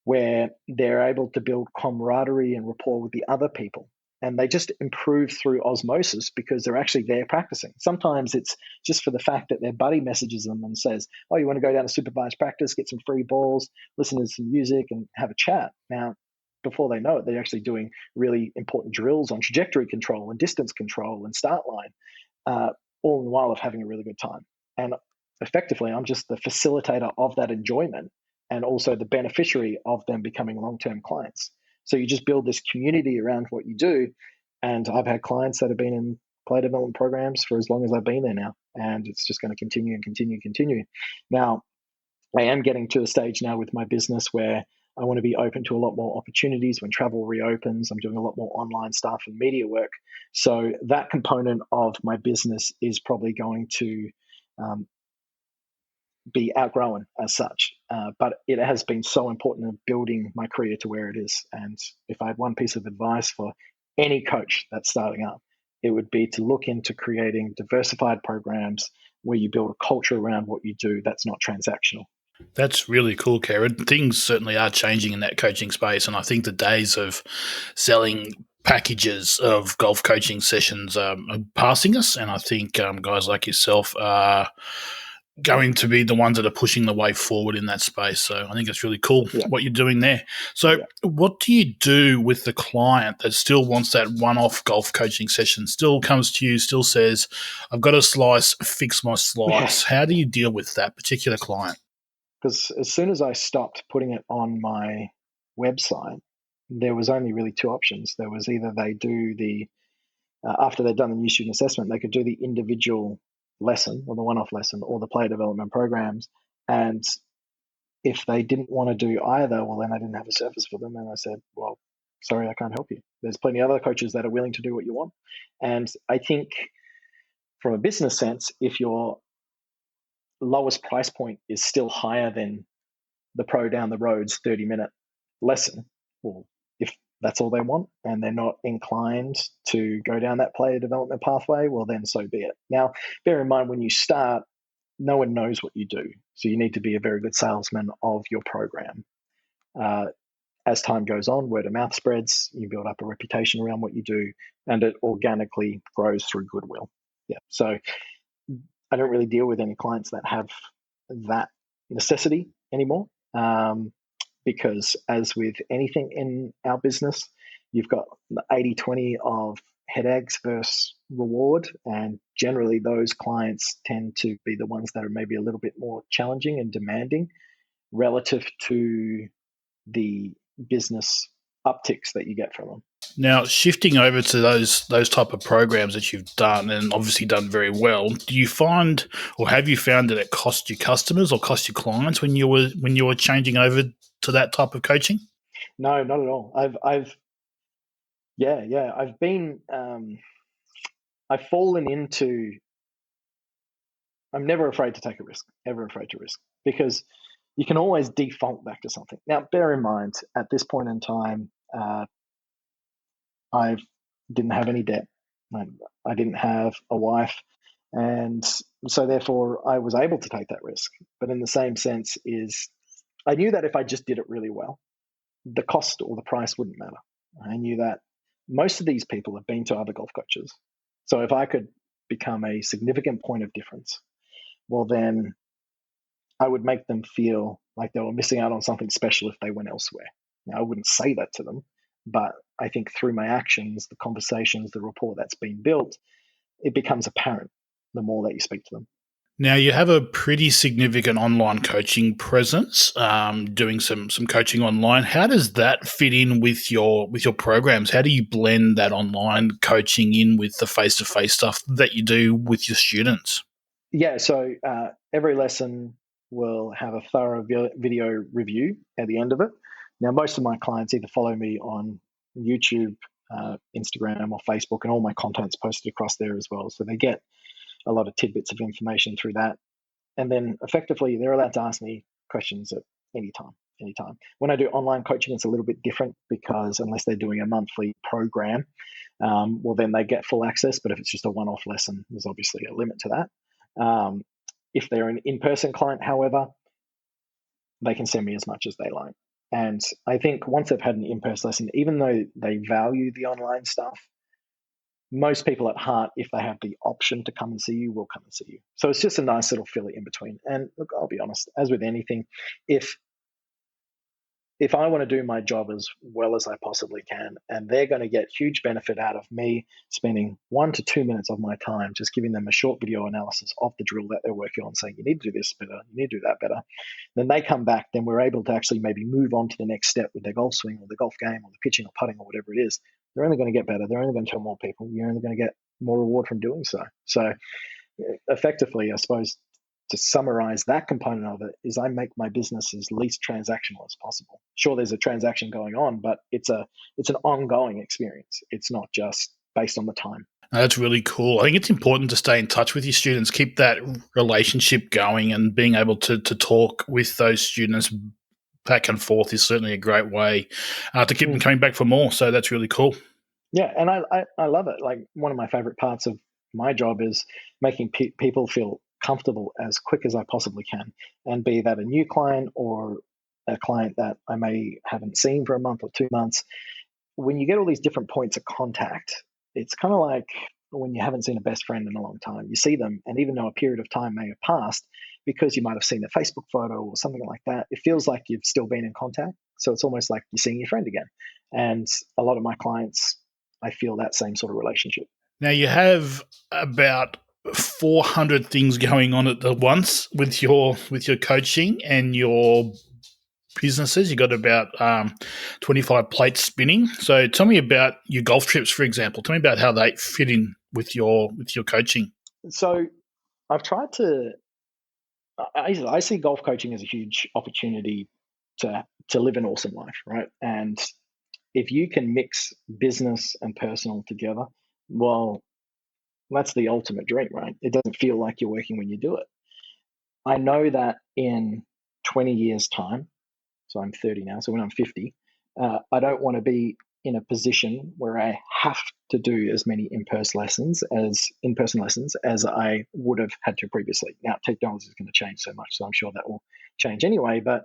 where they're able to build camaraderie and rapport with the other people. And they just improve through osmosis because they're actually there practicing. Sometimes it's just for the fact that their buddy messages them and says, oh, you want to go down to supervised practice, get some free balls, listen to some music and have a chat. Now, before they know it, they're actually doing really important drills on trajectory control and distance control and start line, all in the while of having a really good time. And effectively, I'm just the facilitator of that enjoyment and also the beneficiary of them becoming long-term clients. So you just build this community around what you do. And I've had clients that have been in play development programs for as long as I've been there now. And it's just going to continue and continue and continue. Now, I am getting to a stage now with my business where I want to be open to a lot more opportunities when travel reopens. I'm doing a lot more online stuff and media work. So that component of my business is probably going to um, be outgrown as such. But it has been so important in building my career to where it is. And if I had one piece of advice for any coach that's starting up, it would be to look into creating diversified programs where you build a culture around what you do that's not transactional. That's really cool, Kerrod. Things certainly are changing in that coaching space, and I think the days of selling packages of golf coaching sessions are passing us. And I think guys like yourself are going to be the ones that are pushing the way forward in that space. So I think it's really cool Yeah. what you're doing there. So Yeah. what do you do with the client that still wants that one-off golf coaching session, still comes to you, still says, I've got a slice, fix my Yeah. slice? How do you deal with that particular client? Because as soon as I stopped putting it on my website, there was only really two options. There was either they do the after they'd done the new student assessment, they could do the individual lesson or the one-off lesson or the player development programs. And if they didn't want to do either, well, then I didn't have a service for them. And I said, well, sorry, I can't help you. There's plenty of other coaches that are willing to do what you want. And I think from a business sense, if your lowest price point is still higher than the pro down the road's 30-minute lesson, well, if that's all they want and they're not inclined to go down that player development pathway, well, then so be it. Now, bear in mind when you start, no one knows what you do. So you need to be a very good salesman of your program. Uh, as time goes on, word of mouth spreads, you build up a reputation around what you do, and it organically grows through goodwill. Yeah. So I don't really deal with any clients that have that necessity anymore. Because as with anything in our business, you've got the 80-20 of headaches versus reward. And generally, those clients tend to be the ones that are maybe a little bit more challenging and demanding relative to the business upticks that you get from them. Now, shifting over to those type of programs that you've done and obviously done very well, do you find or have you found that it cost you customers or cost you clients when you were changing over to that type of coaching? No, not at all. I've been, I've fallen into, I'm never afraid to take a risk, ever afraid to risk, because you can always default back to something. Now, bear in mind, at this point in time, I didn't have any debt. I didn't have a wife. And so therefore I was able to take that risk. But in the same sense is I knew that if I just did it really well, the cost or the price wouldn't matter. I knew that most of these people have been to other golf coaches. So if I could become a significant point of difference, well, then I would make them feel like they were missing out on something special if they went elsewhere. Now, I wouldn't say that to them, but I think through my actions, the conversations, the rapport that's been built, it becomes apparent the more that you speak to them. Now you have a pretty significant online coaching presence, doing some coaching online. How does that fit in with your programs? How do you blend that online coaching in with the face to face stuff that you do with your students? Yeah, so every lesson will have a thorough video review at the end of it. Now, most of my clients either follow me on YouTube, Instagram, or Facebook, and all my content's posted across there as well. So they get a lot of tidbits of information through that. And then effectively, they're allowed to ask me questions at any time. Anytime. When I do online coaching, it's a little bit different because unless they're doing a monthly program, well, then they get full access. But if it's just a one off lesson, there's obviously a limit to that. If they're an in person client, however, they can send me as much as they like. And I think once they've had an in person lesson, even though they value the online stuff, most people at heart, if they have the option to come and see you, will come and see you. So it's just a nice little filler in between. And look, I'll be honest, as with anything, if if I want to do my job as well as I possibly can, and they're going to get huge benefit out of me spending 1 to 2 minutes of my time just giving them a short video analysis of the drill that they're working on, saying, you need to do this better, you need to do that better. Then they come back, then we're able to actually maybe move on to the next step with their golf swing or the golf game or the pitching or putting or whatever it is. They're only going to get better. They're only going to tell more people. You're only going to get more reward from doing so. So effectively, I suppose, to summarize that component of it is I make my business as least transactional as possible. Sure, there's a transaction going on, but it's an ongoing experience. It's not just based on the time. That's really cool. I think it's important to stay in touch with your students, keep that relationship going, and being able to talk with those students back and forth is certainly a great way to keep them coming back for more. So that's really cool. Yeah, and I love it. Like, one of my favorite parts of my job is making people feel comfortable as quick as I possibly can, and be that a new client or a client that I may haven't seen for a month or 2 months. When you get all these different points of contact, it's kind of like when you haven't seen a best friend in a long time. You see them, and even though a period of time may have passed, because you might have seen a Facebook photo or something like that, it feels like you've still been in contact. So it's almost like you're seeing your friend again. And a lot of my clients, I feel that same sort of relationship. Now, you have about 400 things going on at once with your coaching and your businesses. You got about 25 plates spinning. So tell me about your golf trips, for example. Tell me about how they fit in with your coaching. So I've tried to. I see golf coaching as a huge opportunity to live an awesome life, right? And if you can mix business and personal together, well, that's the ultimate dream, right? It doesn't feel like you're working when you do it. I know that in 20 years' time, so I'm 30 now, so when I'm 50, I don't want to be in a position where I have to do as many in-person lessons as I would have had to previously. Now, technology is going to change so much, so I'm sure that will change anyway. But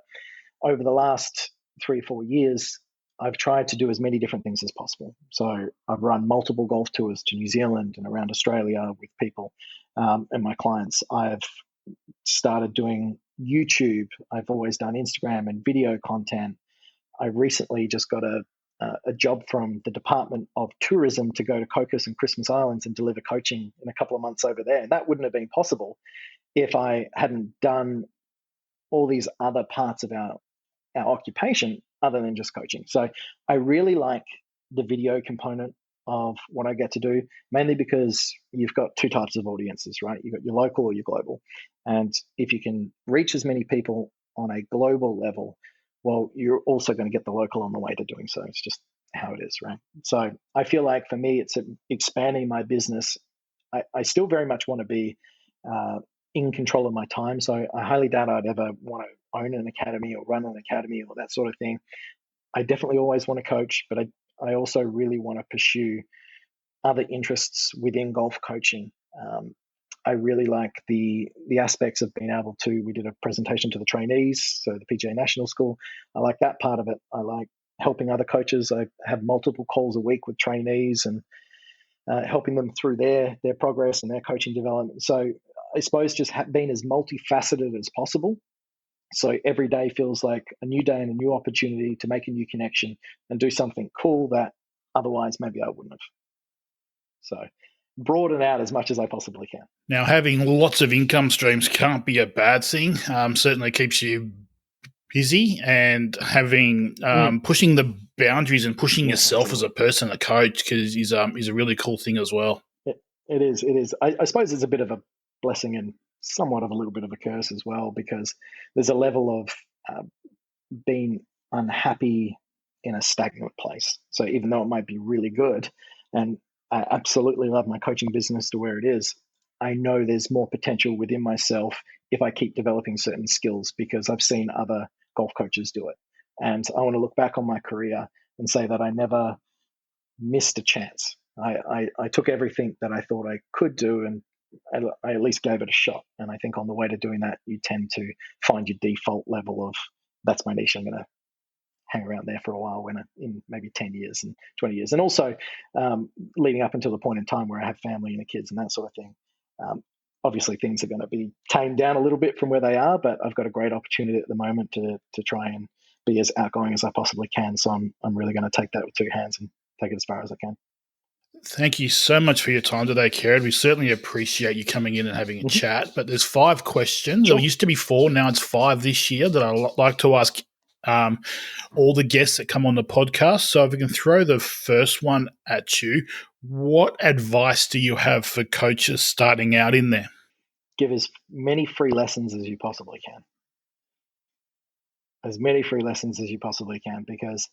over the last 3 or 4 years, I've tried to do as many different things as possible. So I've run multiple golf tours to New Zealand and around Australia with people and my clients. I've started doing YouTube. I've always done Instagram and video content. I recently just got a job from the Department of Tourism to go to Cocos and Christmas Islands and deliver coaching in a couple of months over there. And that wouldn't have been possible if I hadn't done all these other parts of our occupation other than just coaching. So I really like the video component of what I get to do, mainly because you've got two types of audiences, right? You've got your local or your global. And if you can reach as many people on a global level, well, you're also going to get the local on the way to doing so. It's just how it is, right? So I feel like for me, it's expanding my business. I still very much want to be in control of my time. So I highly doubt I'd ever want to own an academy or run an academy or that sort of thing. I definitely always want to coach, but I also really want to pursue other interests within golf coaching. I really like the aspects of being able to. We did a presentation to the trainees, so the PGA National School. I like that part of it. I like helping other coaches. I have multiple calls a week with trainees and helping them through their progress and their coaching development. So I suppose just being as multifaceted as possible. So every day feels like a new day and a new opportunity to make a new connection and do something cool that otherwise maybe I wouldn't have. So broaden out as much as I possibly can. Now, having lots of income streams can't be a bad thing. Certainly keeps you busy, and having pushing the boundaries and pushing yourself absolutely. As a person, a coach, because is a really cool thing as well. It is. It is. I suppose it's a bit of a blessing and somewhat of a little bit of a curse as well, because there's a level of being unhappy in a stagnant place. So even though it might be really good, and I absolutely love my coaching business to where it is, I know there's more potential within myself if I keep developing certain skills, because I've seen other golf coaches do it. And I want to look back on my career and say that I never missed a chance. I took everything that I thought I could do, and I at least gave it a shot. And I think on the way to doing that, you tend to find your default level of, that's my niche, I'm going to hang around there for a while, when in maybe 10 years and 20 years. And also leading up until the point in time where I have family and the kids and that sort of thing. Obviously things are going to be tamed down a little bit from where they are, but I've got a great opportunity at the moment to try and be as outgoing as I possibly can. So I'm really going to take that with two hands and take it as far as I can. Thank you so much for your time today, Kerrod. We certainly appreciate you coming in and having a chat. But there's 5 questions. Sure. It used to be 4, now it's 5 this year that I like to ask all the guests that come on the podcast. So if we can throw the first one at you, what advice do you have for coaches starting out in there? Give as many free lessons as you possibly can. As many free lessons as you possibly can, because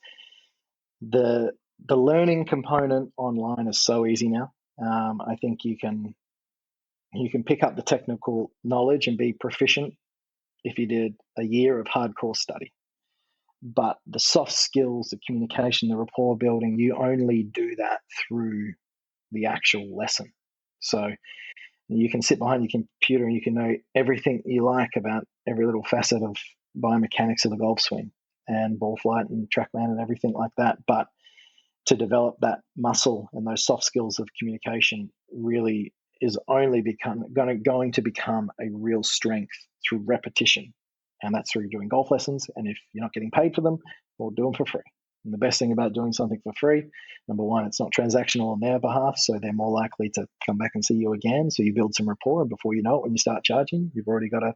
the learning component online is so easy now. I think you can pick up the technical knowledge and be proficient if you did a year of hardcore study. But the soft skills, the communication, the rapport building, you only do that through the actual lesson. So you can sit behind your computer and you can know everything you like about every little facet of biomechanics of the golf swing and ball flight and TrackMan and everything like that. But to develop that muscle and those soft skills of communication really is only going to become a real strength through repetition. And that's through doing golf lessons. And if you're not getting paid for them, well, do them for free. And the best thing about doing something for free, number one, it's not transactional on their behalf, so they're more likely to come back and see you again. So you build some rapport, and before you know it, when you start charging, you've already got a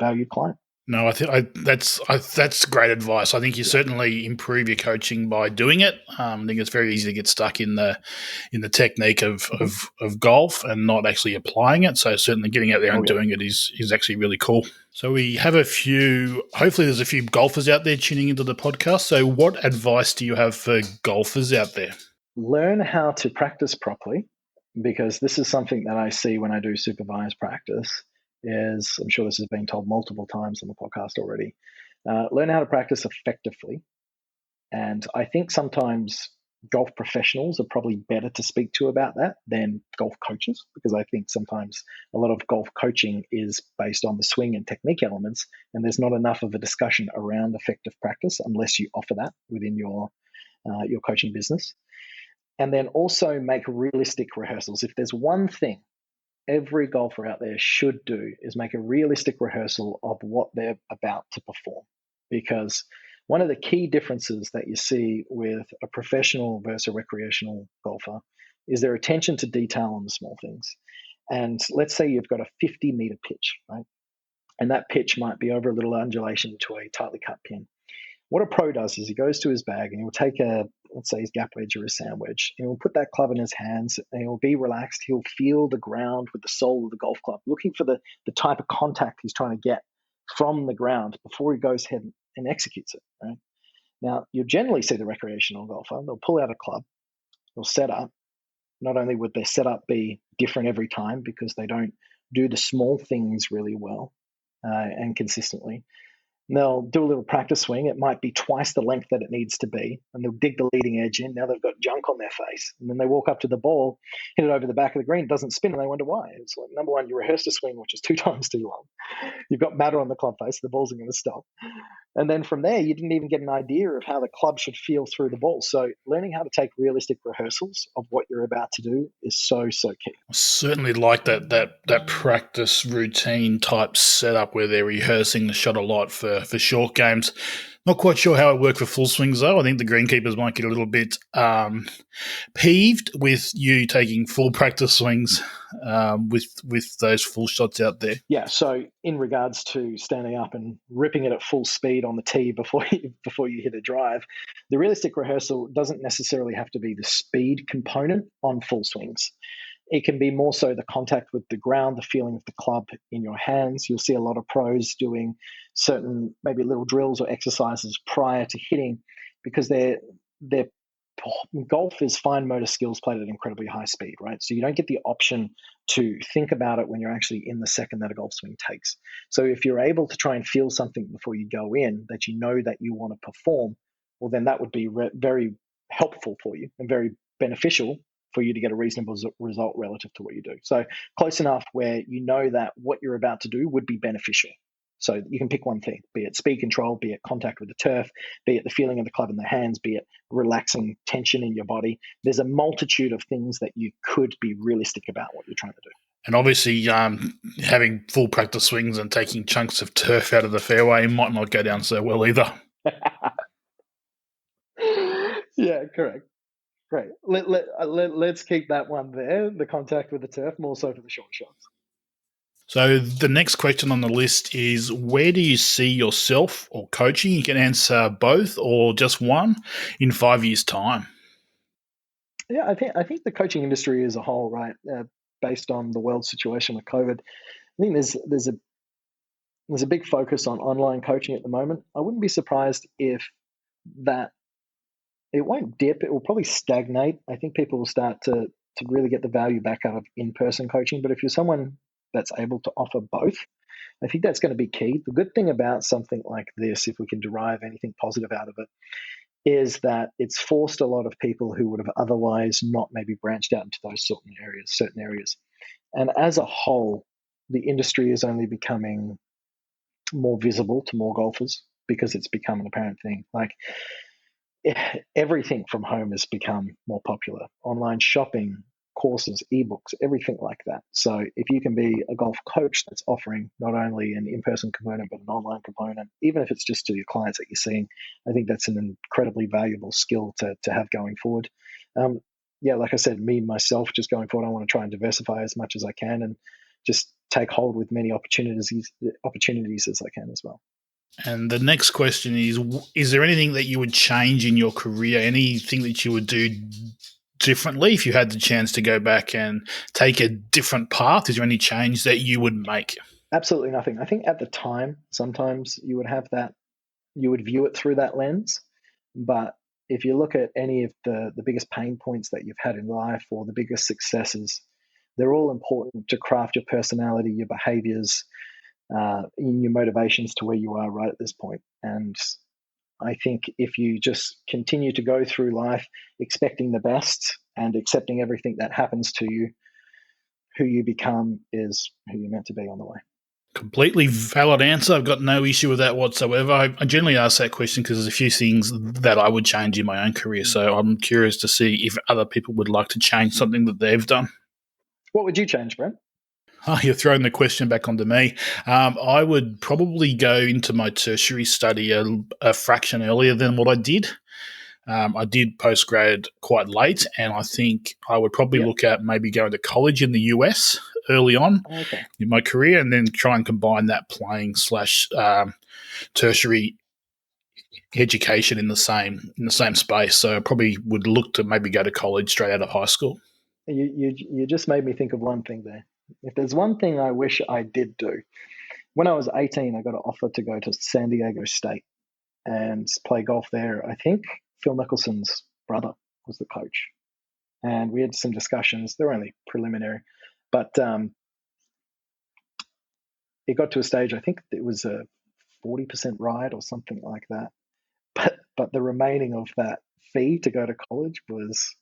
valued client. No, I think that's great advice. I think you certainly improve your coaching by doing it. I think it's very easy to get stuck in the technique of golf and not actually applying it. So certainly getting out there and doing it is actually really cool. So we have hopefully there's a few golfers out there tuning into the podcast. So what advice do you have for golfers out there? Learn how to practice properly, because this is something that I see when I do supervised practice. I'm sure this has been told multiple times on the podcast already. Learn how to practice effectively. And I think sometimes golf professionals are probably better to speak to about that than golf coaches, because I think sometimes a lot of golf coaching is based on the swing and technique elements, and there's not enough of a discussion around effective practice unless you offer that within your coaching business. And then also make realistic rehearsals. If there's one thing every golfer out there should do, is make a realistic rehearsal of what they're about to perform. Because one of the key differences that you see with a professional versus a recreational golfer is their attention to detail on the small things. And let's say you've got a 50-meter pitch, right? And that pitch might be over a little undulation to a tightly cut pin. What a pro does is he goes to his bag and he'll take let's say his gap wedge or his sand wedge, and he'll put that club in his hands and he'll be relaxed. He'll feel the ground with the sole of the golf club, looking for the type of contact he's trying to get from the ground before he goes ahead and executes it, right? Now, you'll generally see the recreational golfer, they'll pull out a club, they'll set up. Not only would their setup be different every time because they don't do the small things really well and consistently, and they'll do a little practice swing. It might be twice the length that it needs to be, and they'll dig the leading edge in. Now they've got junk on their face. And then they walk up to the ball, hit it over the back of the green, it doesn't spin, and they wonder why. It's like, number one, you rehearsed a swing, which is 2 times too long. You've got matter on the club face, the balls are going to stop. And then from there, you didn't even get an idea of how the club should feel through the ball. So learning how to take realistic rehearsals of what you're about to do is so, so key. I certainly like that practice routine type setup where they're rehearsing the shot a lot for short games. Not quite sure how it worked for full swings, though. I think the greenkeepers might get a little bit peeved with you taking full practice swings with those full shots out there. Yeah, so in regards to standing up and ripping it at full speed on the tee before you hit a drive, the realistic rehearsal doesn't necessarily have to be the speed component on full swings. It can be more so the contact with the ground, the feeling of the club in your hands. You'll see a lot of pros doing certain maybe little drills or exercises prior to hitting, because their golf is fine motor skills played at incredibly high speed, right? So you don't get the option to think about it when you're actually in the second that a golf swing takes. So if you're able to try and feel something before you go in that you know that you want to perform, well, then that would be very helpful for you and very beneficial for you to get a reasonable result relative to what you do. So close enough where you know that what you're about to do would be beneficial. So you can pick one thing, be it speed control, be it contact with the turf, be it the feeling of the club in the hands, be it relaxing tension in your body. There's a multitude of things that you could be realistic about what you're trying to do. And obviously, having full practice swings and taking chunks of turf out of the fairway might not go down so well either. Correct. Great. Let's keep that one there. The contact with the turf, more so for the short shots. So the next question on the list is, where do you see yourself or coaching? You can answer both or just one in 5 years' time. Yeah, I think the coaching industry as a whole, right, based on the world situation with COVID, I think there's a big focus on online coaching at the moment. I wouldn't be surprised if that it won't dip. It will probably stagnate. I think people will start to really get the value back out of in-person coaching. But if you're someone that's able to offer both, I think that's going to be key. The good thing about something like this, if we can derive anything positive out of it, is that it's forced a lot of people who would have otherwise not maybe branched out into those certain areas. And as a whole, the industry is only becoming more visible to more golfers because it's become an apparent thing. Like everything from home has become more popular. Online shopping, courses, ebooks, everything like that. So if you can be a golf coach that's offering not only an in-person component but an online component, even if it's just to your clients that you're seeing, I think that's an incredibly valuable skill to have going forward. Yeah, like I said, me myself, just going forward, I want to try and diversify as much as I can and just take hold with many opportunities as I can as well. And the next question is there anything that you would change in your career? Anything that you would do differently if you had the chance to go back and take a different path? Is there any change that you would make? Absolutely nothing. I think at the time, sometimes you would have that, you would view it through that lens. But if you look at any of the biggest pain points that you've had in life or the biggest successes, they're all important to craft your personality, your behaviors, in your motivations to where you are right at this point. And I think if you just continue to go through life expecting the best and accepting everything that happens to you, who you become is who you're meant to be on the way. Completely valid answer. I've got no issue with that whatsoever. I generally ask that question because there's a few things that I would change in my own career. So I'm curious to see if other people would like to change something that they've done. What would you change, Brent? Oh, you're throwing the question back onto me. I would probably go into my tertiary study a fraction earlier than what I did. I did postgrad quite late, and I think I would probably Yep. look at maybe going to college in the US early on Okay. in my career, and then try and combine that playing slash tertiary education in the same space. So I probably would look to maybe go to college straight out of high school. You just made me think of one thing there. If there's one thing I wish I did do, when I was 18, I got an offer to go to San Diego State and play golf there. I think Phil Mickelson's brother was the coach. And we had some discussions. They're only preliminary, but it got to a stage. I think it was a 40% ride or something like that. But the remaining of that fee to go to college was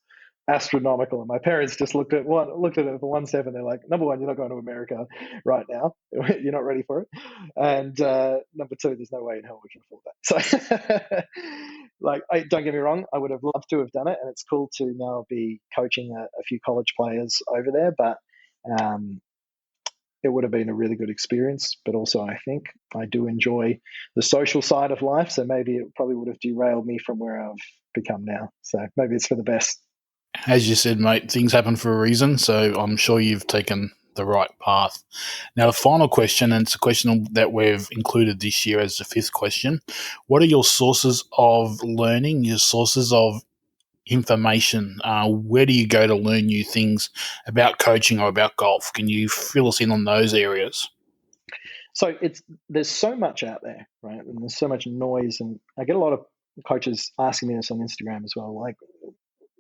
astronomical. And my parents just looked at it for 1 step, and they're like, number one, you're not going to America right now. You're not ready for it. And number two, there's no way in hell we can afford that. So, like, don't get me wrong, I would have loved to have done it, and it's cool to now be coaching a few college players over there. But um, it would have been a really good experience. But also, I think I do enjoy the social side of life. So maybe it probably would have derailed me from where I've become now. So maybe it's for the best. As you said, mate, things happen for a reason, so I'm sure you've taken the right path. Now, the final question, and it's a question that we've included this year as the fifth question. What are your sources of learning, your sources of information? Where do you go to learn new things about coaching or about golf? Can you fill us in on those areas? So there's so much out there, right? And there's so much noise, and I get a lot of coaches asking me this on Instagram as well. Like,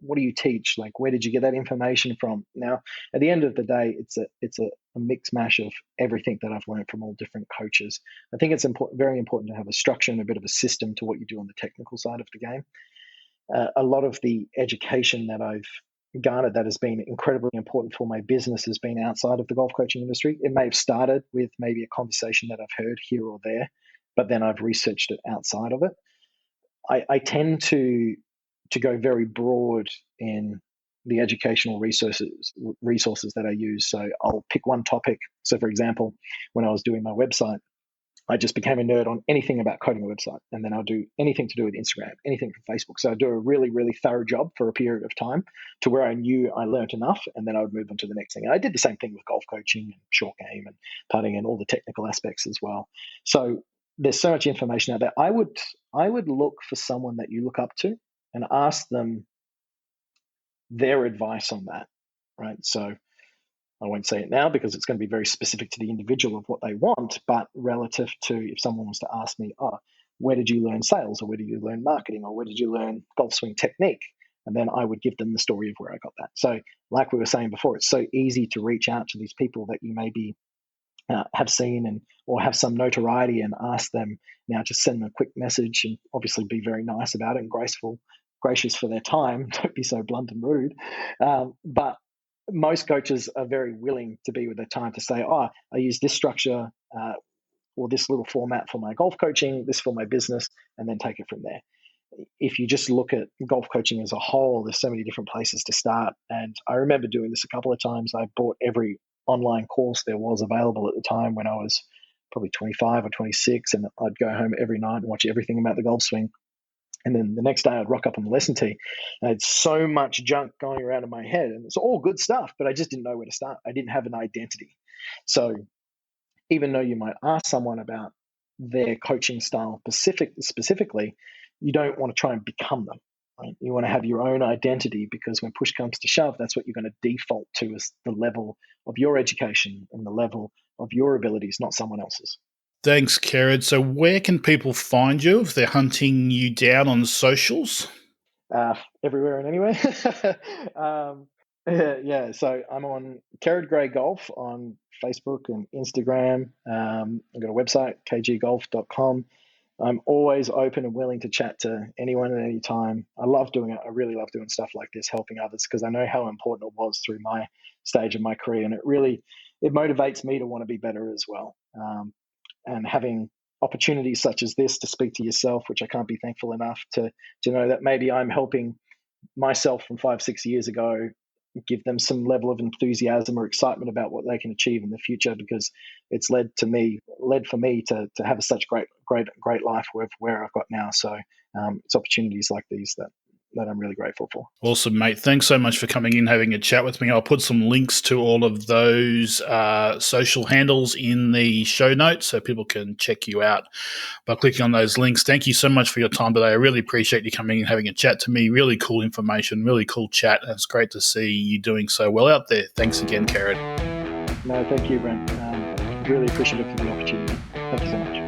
what do you teach? Like, where did you get that information from? Now, at the end of the day, it's a mix mash of everything that I've learned from all different coaches. I think it's very important to have a structure and a bit of a system to what you do on the technical side of the game. A lot of the education that I've garnered that has been incredibly important for my business has been outside of the golf coaching industry. It may have started with maybe a conversation that I've heard here or there, but then I've researched it outside of it. I tend to go very broad in the educational resources that I use. So I'll pick one topic. So for example, when I was doing my website, I just became a nerd on anything about coding a website. And then I'll do anything to do with Instagram, anything from Facebook. So I do a really, really thorough job for a period of time to where I knew I learned enough, and then I would move on to the next thing. And I did the same thing with golf coaching and short game and putting and all the technical aspects as well. So there's so much information out there. I would look for someone that you look up to and ask them their advice on that, right? So I won't say it now because it's going to be very specific to the individual of what they want, but relative to if someone was to ask me, oh, where did you learn sales, or where did you learn marketing, or where did you learn golf swing technique? And then I would give them the story of where I got that. So like we were saying before, it's so easy to reach out to these people that you maybe have seen and or have some notoriety and ask them. Now just send them a quick message and obviously be very nice about it and gracious for their time. Don't be so blunt and rude. But most coaches are very willing to be with their time to say, oh, I use this structure or this little format for my golf coaching, this for my business, and then take it from there. If you just look at golf coaching as a whole, there's so many different places to start. And I remember doing this a couple of times. I bought every online course there was available at the time when I was probably 25 or 26, and I'd go home every night and watch everything about the golf swing. And then the next day I'd rock up on the lesson tee. I had so much junk going around in my head, and it's all good stuff, but I just didn't know where to start. I didn't have an identity. So even though you might ask someone about their coaching style specifically, you don't want to try and become them. Right? You want to have your own identity, because when push comes to shove, that's what you're going to default to as the level of your education and the level of your abilities, not someone else's. Thanks, Kerrod. So where can people find you if they're hunting you down on socials? Everywhere and anywhere. Yeah, so I'm on Kerrod Gray Golf on Facebook and Instagram. I've got a website, kggolf.com. I'm always open and willing to chat to anyone at any time. I love doing it. I really love doing stuff like this, helping others, because I know how important it was through my stage of my career, and it motivates me to want to be better as well. And having opportunities such as this to speak to yourself, which I can't be thankful enough to know that maybe I'm helping myself from 5-6 years ago, give them some level of enthusiasm or excitement about what they can achieve in the future, because it's led for me to have such great life with where I've got now. So it's opportunities like these that I'm really grateful for. Awesome, mate. Thanks so much for coming in, having a chat with me. I'll put some links to all of those social handles in the show notes so people can check you out by clicking on those links. Thank you so much for your time today. I really appreciate you coming and having a chat to me. Really cool information, really cool chat. And it's great to see you doing so well out there. Thanks again, Kerrod. No, thank you, Brent. Really appreciative for the opportunity. Thank you so much.